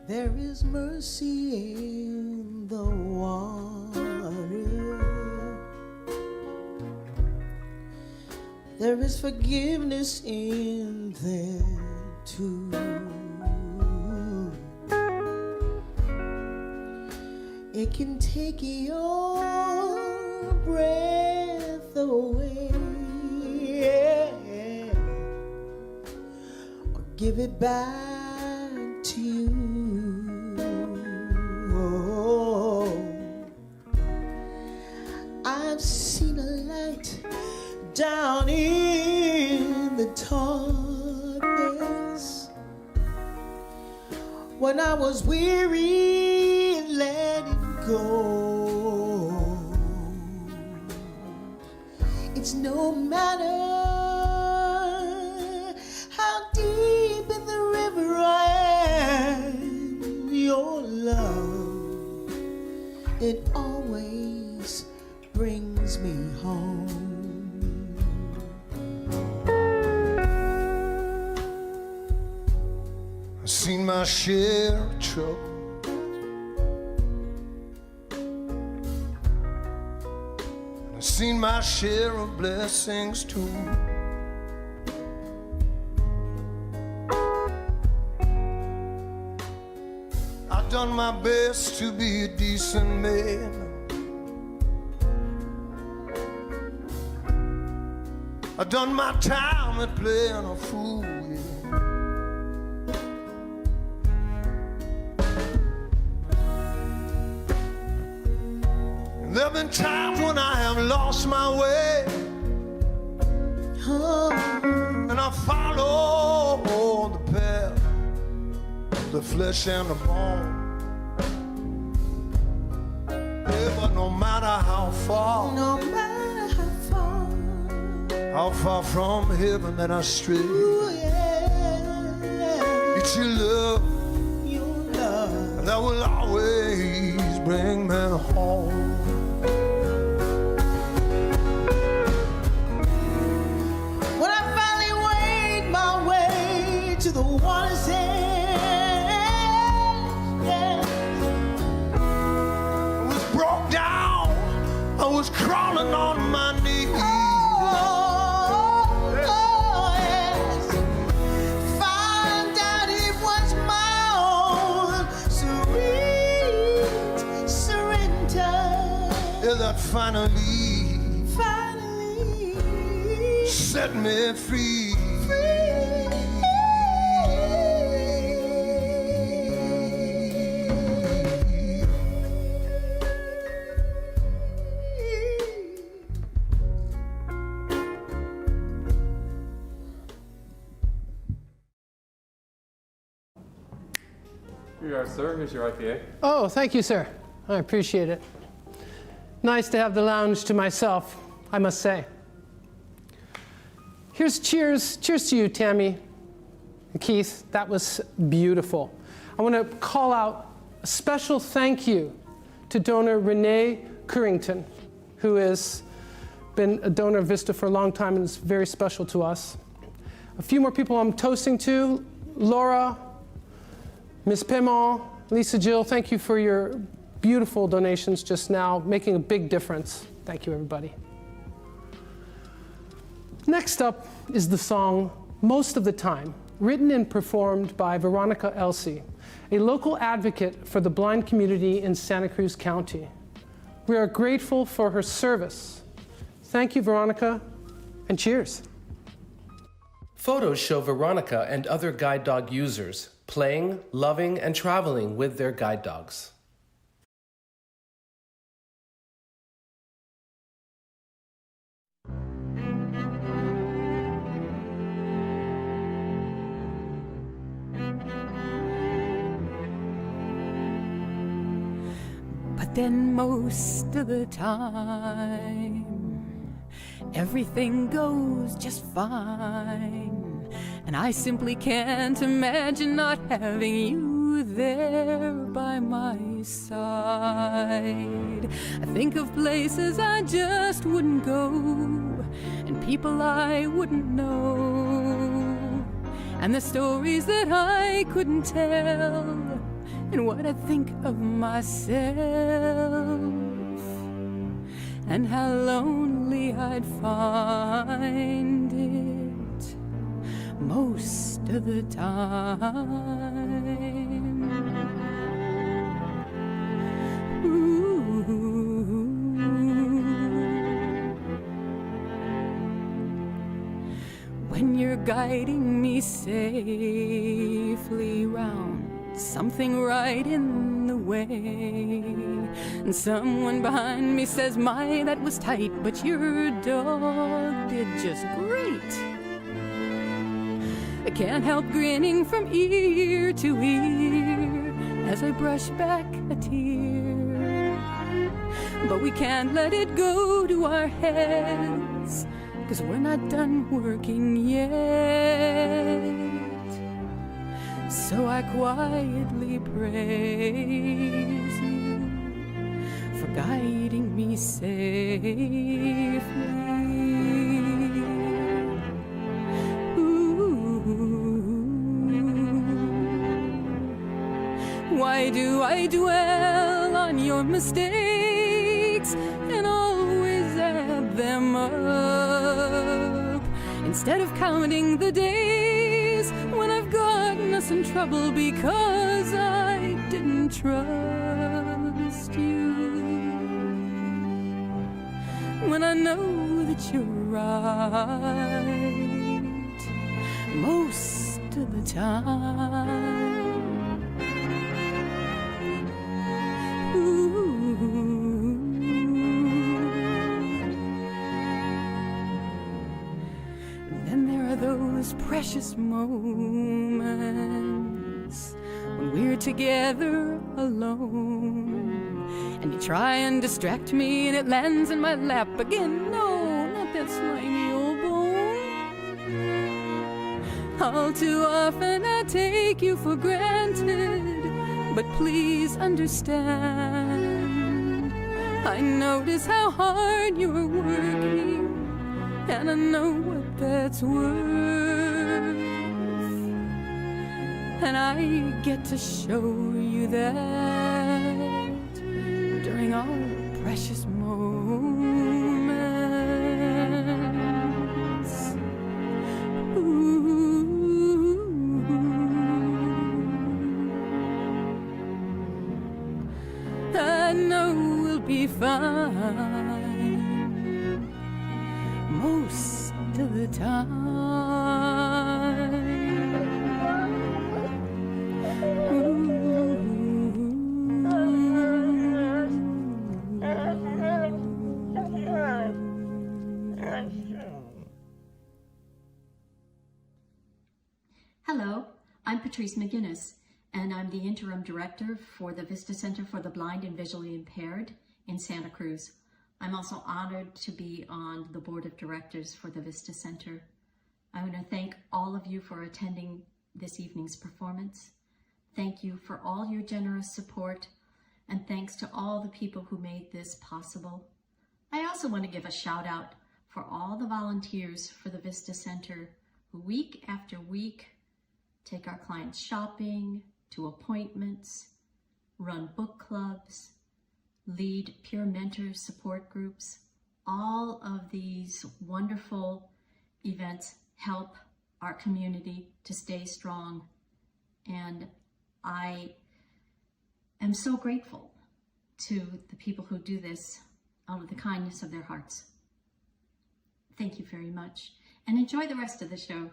There is mercy in the water. There is forgiveness in there too. It can take your breath away, or give it back to you. I've seen a light down in the darkness when I was weary and letting go. It's no matter how deep in the river I am, your love, it always brings me home. I've seen my share of trouble, and I've seen my share of blessings too. I've done my best to be a decent man. I've done my time at playing a fool, yeah. And there've been times when I have lost my way, and I follow the path of the flesh and the bone. Yeah, but no matter how far, how far from heaven that I stray, it's your love that will always bring me home. When I finally made my way to the water's edge, yeah, I was broke down, I was crawling on my knees. That finally set me free. Here you are, sir. Here's your IPA. Oh, thank you, sir. I appreciate it. Nice to have the lounge to myself, I must say. Here's cheers. Cheers to you, Tammy and Keith. That was beautiful. I want to call out a special thank you to donor Renee Currington, who has been a donor of Vista for a long time and is very special to us. A few more people I'm toasting to: Laura, Miss Pemont, Lisa Jill. Thank you for your beautiful donations just now, making a big difference. Thank you, everybody. Next up is the song Most of the Time, written and performed by Veronica Elsey, a local advocate for the blind community in Santa Cruz County. We are grateful for her service. Thank you, Veronica, and cheers. Photos show Veronica and other guide dog users playing, loving, and traveling with their guide dogs. But then most of the time, everything goes just fine, and I simply can't imagine not having you there by my side. I think of places I just wouldn't go, and people I wouldn't know, and the stories that I couldn't tell, and what I think of myself, and how lonely I'd find it most of the time. Ooh. When you're guiding me safely round something right in the way, and someone behind me says, "My, that was tight, but your dog did just great." I can't help grinning from ear to ear as I brush back a tear, but we can't let it go to our heads, 'cause we're not done working yet. So I quietly praise you for guiding me safely. Why do I dwell on your mistakes and always add them up, instead of counting the days when I've gotten us in trouble because I didn't trust you, when I know that you're right most of the time. Then there are those precious moments when we're together alone, and you try and distract me and it lands in my lap again. No, not that slimy old bone. All too often I take you for granted, but please understand, I notice how hard you're working, and I know what that's worth, and I get to show you that during our precious moments. Ooh. I know we'll be fine most of the time. Hello, I'm Patrice McGinnis, and I'm the Interim Director for the Vista Center for the Blind and Visually Impaired in Santa Cruz. I'm also honored to be on the Board of Directors for the Vista Center. I want to thank all of you for attending this evening's performance. Thank you for all your generous support, and thanks to all the people who made this possible. I also want to give a shout out for all the volunteers for the Vista Center who week after week take our clients shopping, to appointments, run book clubs, lead peer mentor support groups. All of these wonderful events help our community to stay strong, and I am so grateful to the people who do this out of the kindness of their hearts. Thank you very much, and enjoy the rest of the show.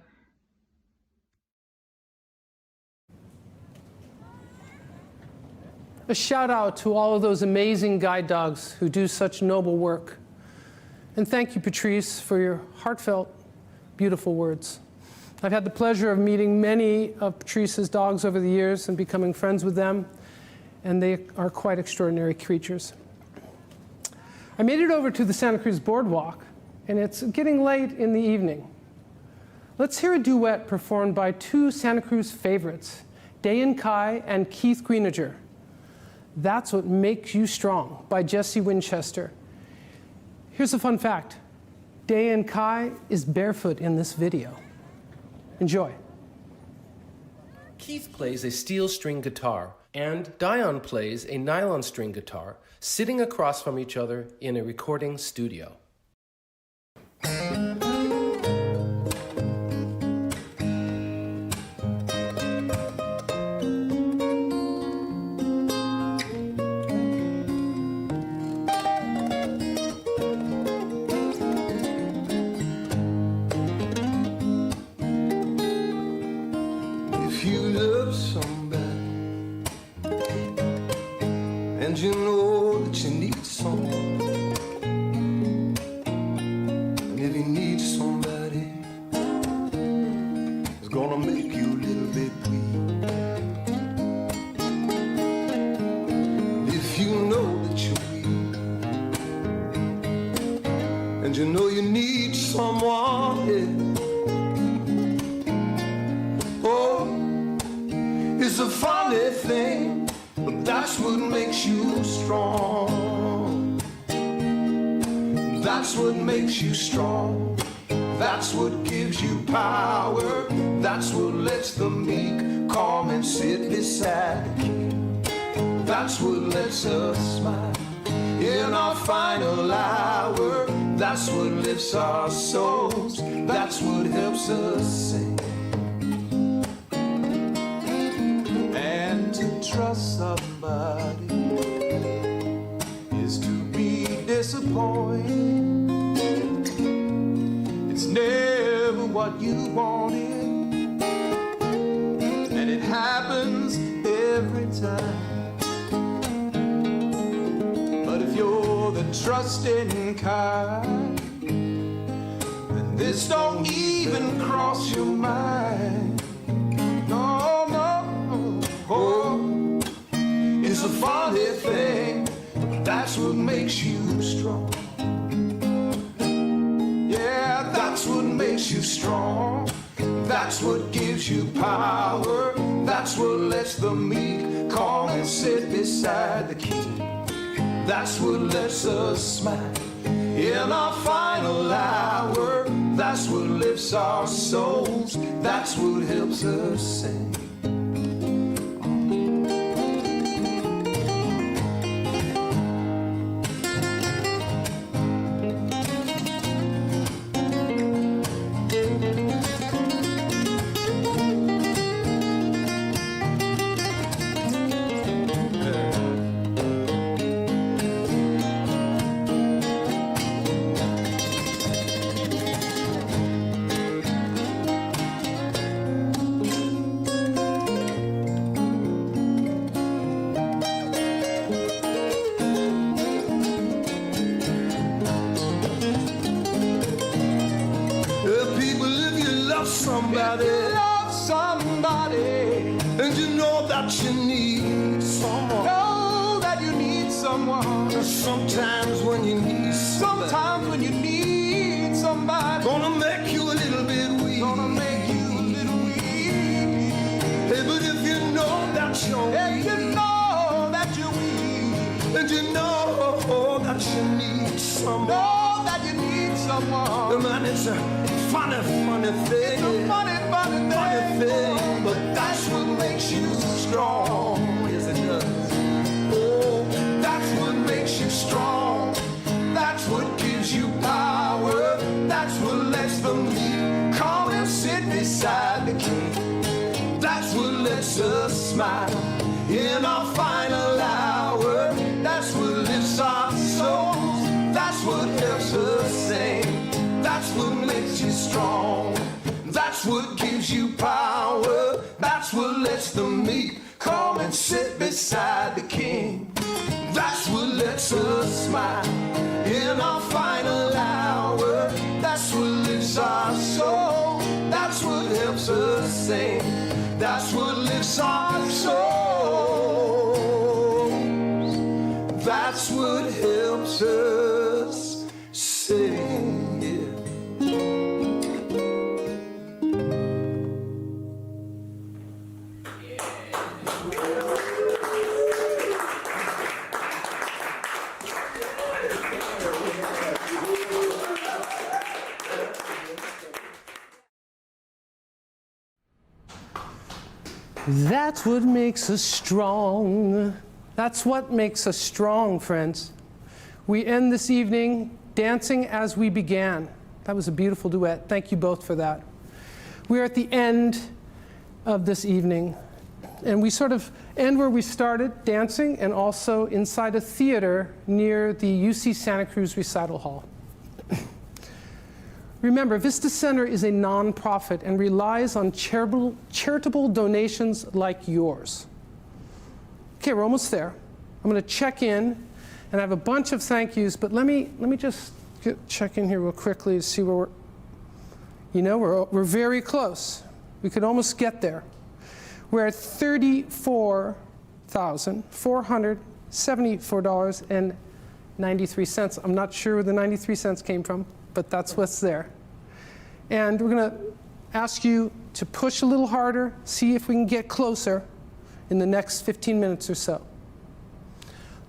A shout out to all of those amazing guide dogs who do such noble work. And thank you, Patrice, for your heartfelt, beautiful words. I've had the pleasure of meeting many of Patrice's dogs over the years and becoming friends with them, and they are quite extraordinary creatures. I made it over to the Santa Cruz Boardwalk, and it's getting late in the evening. Let's hear a duet performed by two Santa Cruz favorites, Dayan Kai and Keith Greenager. That's What Makes You Strong by Jesse Winchester. Here's a fun fact. Dayan Kai is barefoot in this video. Enjoy. Keith plays a steel string guitar, and Dayan plays a nylon string guitar, sitting across from each other in a recording studio. If you love somebody and you know that you need someone, and if you need somebody, it's gonna make you a little bit weak. And if you know that you're weak, and you know you need someone, yeah. It's a funny thing, but that's what makes you strong. That's what makes you strong. That's what gives you power. That's what lets the meek come and sit beside the king. That's what lets us smile in our final hour. That's what lifts our souls. That's what helps us sing. Trust somebody is to be disappointed. It's never what you wanted, and it happens every time. But if you're the trusting kind, then this don't even cross your mind. No, no, oh. It's a funny thing, but that's what makes you strong. Yeah, that's what makes you strong. That's what gives you power. That's what lets the meek come and sit beside the king. That's what lets us smile in our final hour. That's what lifts our souls. That's what helps us sing. And you know that you need someone. Know that you need someone. Sometimes when you need somebody. Sometimes when you need somebody. Gonna make you a little bit weak. Gonna make you a little weak. Hey, but if you know that you're weak. If you know that you're weak. And you know that you need someone. Know that you need someone. Man, it's a funny, funny thing. It's a funny, funny thing. But that's what makes you strong. Yes, it does. Oh, that's what makes strong. That's what gives you power. That's what lets the meek come and sit beside the king. That's what lets us smile in our final hour. That's what lifts our souls. That's what helps us sing. That's what makes you strong. That's what gives you power. That's what lets the meek come and sit beside the king. That's what lets us smile in our final hour. That's what lifts our soul. That's what helps us sing. That's what lifts our souls. That's what helps us sing. Yeah. That's what makes us strong. That's what makes us strong, friends. We end this evening dancing as we began. That was a beautiful duet. Thank you both for that. We're at the end of this evening, and we sort of end where we started, dancing, and also inside a theater near the UC Santa Cruz Recital Hall. Remember, Vista Center is a nonprofit and relies on charitable donations like yours. Okay, we're almost there. I'm going to check in, and I have a bunch of thank yous, but let me just check in here real quickly to see where we're very close. We could almost get there. We're at $34,474.93. I'm not sure where the 93 cents came from, but that's what's there. And we're going to ask you to push a little harder, see if we can get closer in the next 15 minutes or so.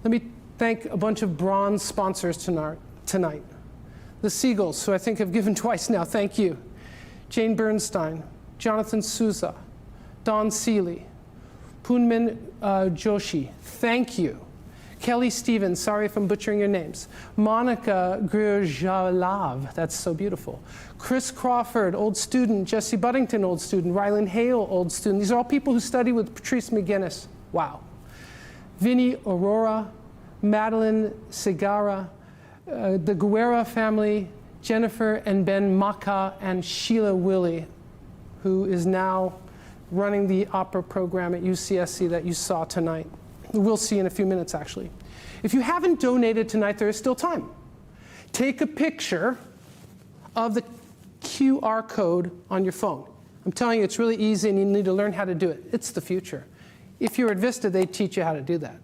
Let me thank a bunch of bronze sponsors tonight. The Seagulls, who I think have given twice now, thank you. Jane Bernstein, Jonathan Souza, Don Seeley, Poonmin Joshi, thank you. Kelly Stevens, sorry if I'm butchering your names. Monica Grujalav, that's so beautiful. Chris Crawford, old student. Jesse Buddington, old student. Rylan Hale, old student. These are all people who study with Patrice McGuinness. Wow. Vinnie Aurora, Madeline Segara, the Guerra family, Jennifer and Ben Maka, and Sheila Willie, who is now running the opera program at UCSC that you saw tonight. We'll see in a few minutes, actually. If you haven't donated tonight, there is still time. Take a picture of the QR code on your phone. I'm telling you, it's really easy, and you need to learn how to do it. It's the future. If you're at Vista, they teach you how to do that.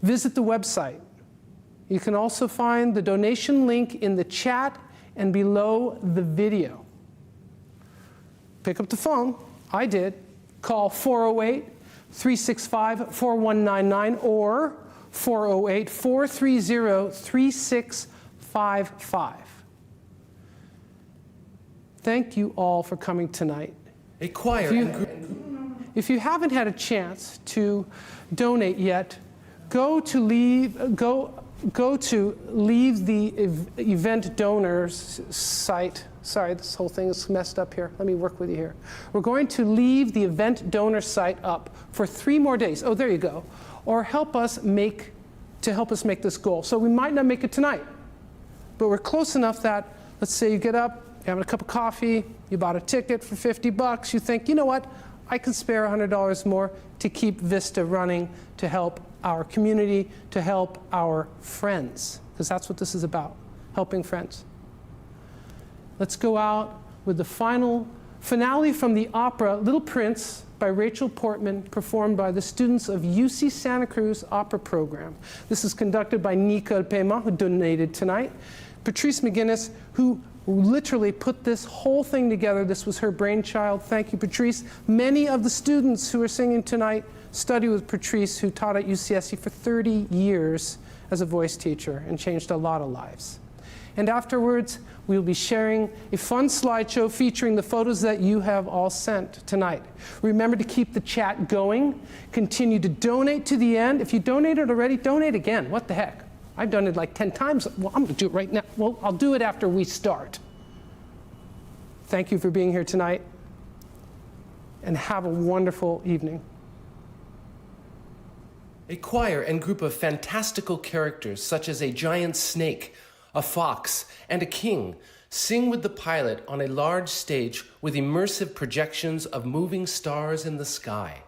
Visit the website. You can also find the donation link in the chat and below the video. Pick up the phone. I did. Call 408-365-4199 or 408-430-3655. Thank you all for coming tonight. A choir. If you haven't had a chance to donate yet, go to leave the event donors site. Sorry, this whole thing is messed up here. Let me work with you here. We're going to leave the event donor site up for 3 more days. Oh, there you go. Or help us make this goal. So we might not make it tonight, but we're close enough that, let's say you get up, you're having a cup of coffee, you bought a ticket for $50, you think, you know what, I can spare $100 more to keep Vista running, to help our community, to help our friends, because that's what this is about, helping friends. Let's go out with the finale from the opera Little Prince by Rachel Portman, performed by the students of UC Santa Cruz Opera Program. This is conducted by Nicole Pema, who donated tonight. Patrice McGuinness, who literally put this whole thing together. This was her brainchild. Thank you, Patrice. Many of the students who are singing tonight study with Patrice, who taught at UCSC for 30 years as a voice teacher and changed a lot of lives. And afterwards, we'll be sharing a fun slideshow featuring the photos that you have all sent tonight. Remember to keep the chat going. Continue to donate to the end. If you donated already, donate again. What the heck? I've done it like 10 times. Well, I'm going to do it right now. Well, I'll do it after we start. Thank you for being here tonight, and have a wonderful evening. A choir and group of fantastical characters, such as a giant snake, a fox, and a king, sing with the pilot on a large stage with immersive projections of moving stars in the sky.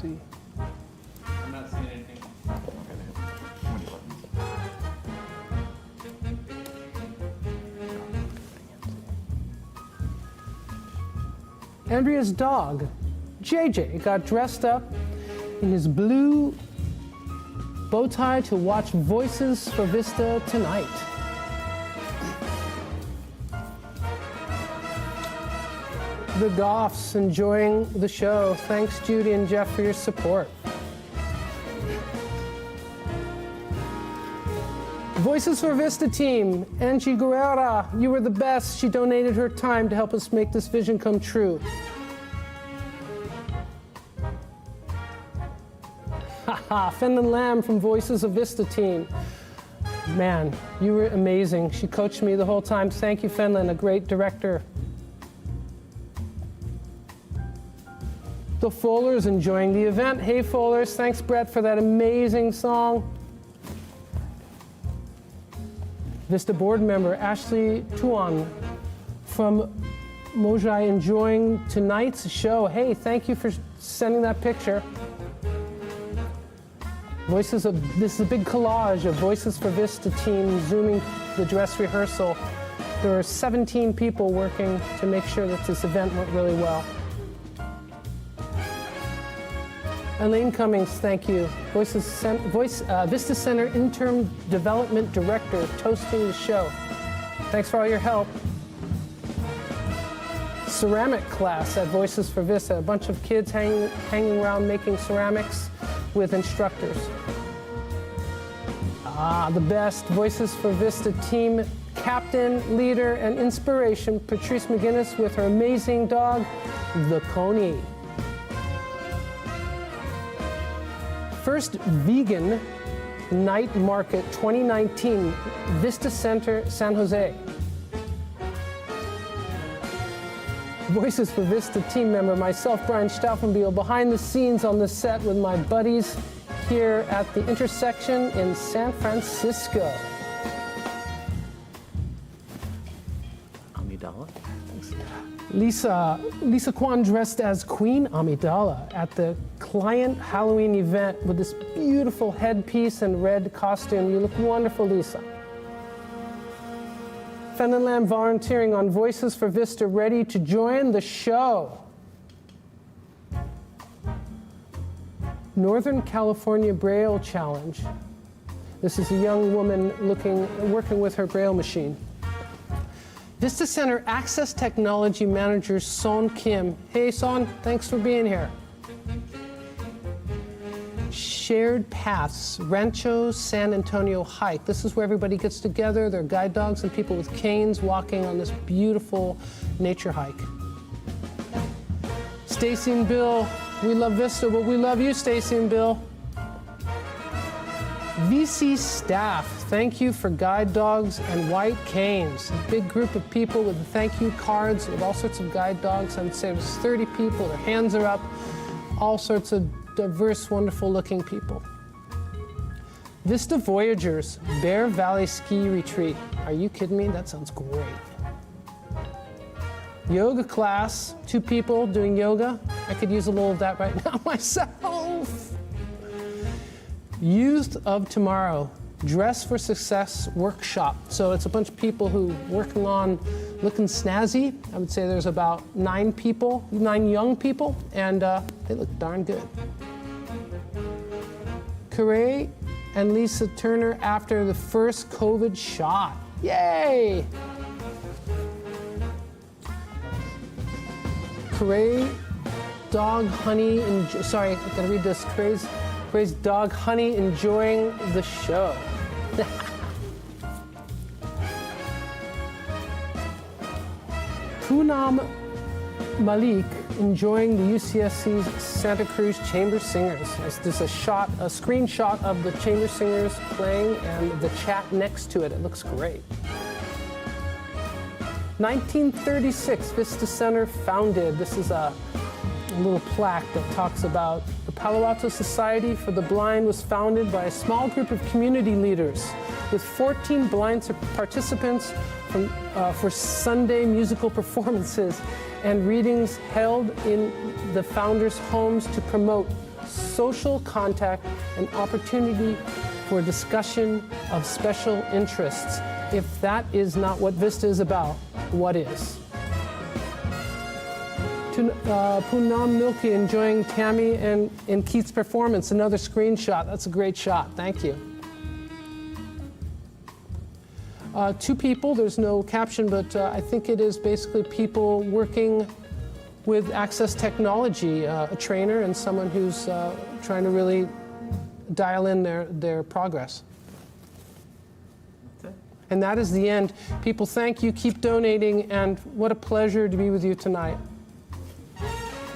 See. I'm not seeing anything. Andrea's dog, JJ, got dressed up in his blue bow tie to watch Voices for Vista tonight. The Goffs enjoying the show. Thanks, Judy and Jeff, for your support. Voices for Vista team, Angie Guerra, you were the best. She donated her time to help us make this vision come true. Haha, Fenlon Lamb from Voices of Vista team. Man, you were amazing. She coached me the whole time. Thank you, Fenlon, a great director. The Fowlers enjoying the event. Hey, Fowlers, thanks, Brett, for that amazing song. Vista board member Ashley Tuan from Mojai enjoying tonight's show. Hey, thank you for sending that picture. This is a big collage of Voices for Vista team zooming the dress rehearsal. There are 17 people working to make sure that this event went really well. Elaine Cummings, thank you. Vista Center Interim Development Director, toasting the show. Thanks for all your help. Ceramic class at Voices for Vista. A bunch of kids hanging around making ceramics with instructors. The best Voices for Vista team captain, leader, and inspiration, Patrice McGuinness with her amazing dog, the Coney. First Vegan Night Market 2019, Vista Center, San Jose. Voices for Vista team member, myself, Brian Stauffenbiel, behind the scenes on the set with my buddies here at the intersection in San Francisco. Amidala. Lisa Kwan dressed as Queen Amidala at the client Halloween event with this beautiful headpiece and red costume. You look wonderful, Lisa. Fenlon Lamb volunteering on Voices for Vista, ready to join the show. Northern California Braille Challenge. This is a young woman working with her Braille machine. Vista Center Access Technology Manager Son Kim. Hey Son, thanks for being here. Shared Paths, Rancho San Antonio Hike. This is where everybody gets together. There are guide dogs and people with canes walking on this beautiful nature hike. Stacy and Bill, we love Vista, but we love you, Stacy and Bill. VC staff, thank you for guide dogs and white canes. A big group of people with thank you cards with all sorts of guide dogs. I would say it was 30 people, their hands are up, all sorts of diverse, wonderful looking people. Vista Voyagers, Bear Valley Ski Retreat. Are you kidding me? That sounds great. Yoga class, 2 people doing yoga. I could use a little of that right now myself. Youth of Tomorrow, Dress for Success workshop. So it's a bunch of people who working on looking snazzy. I would say there's about 9 young people, and they look darn good. Corey and Lisa Turner after the first COVID shot. Yay! Corey Dog Honey, sorry, I gotta read this. Corey's Dog Honey enjoying the show. Poonam Malik enjoying the UCSC's Santa Cruz Chamber Singers. There's a screenshot of the Chamber Singers playing and the chat next to it. It looks great. 1936, Vista Center founded. This is a little plaque that talks about the Palo Alto Society for the Blind was founded by a small group of community leaders with 14 blind participants for Sunday musical performances and readings held in the founders' homes to promote social contact and opportunity for discussion of special interests. If that is not what Vista is about, what is? Poonam Milky enjoying Tammy and Keith's performance. Another screenshot. That's a great shot. Thank you. 2 people. There's no caption, but I think it is basically people working with access technology, a trainer and someone who's trying to really dial in their progress. And that is the end. People, thank you. Keep donating, and what a pleasure to be with you tonight.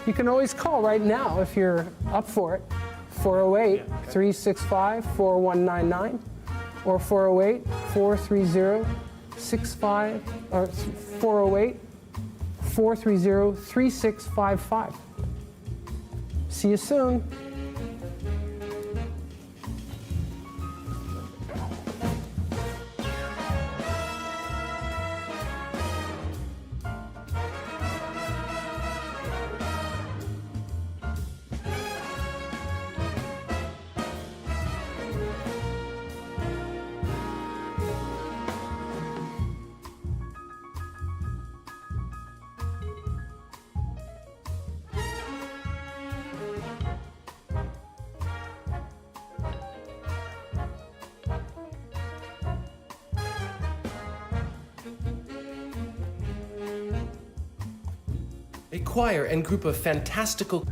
You can always call right now if you're up for it. 408-365-4199 or 408-430-65 or 408-430-3655. See you soon. A choir and group of fantastical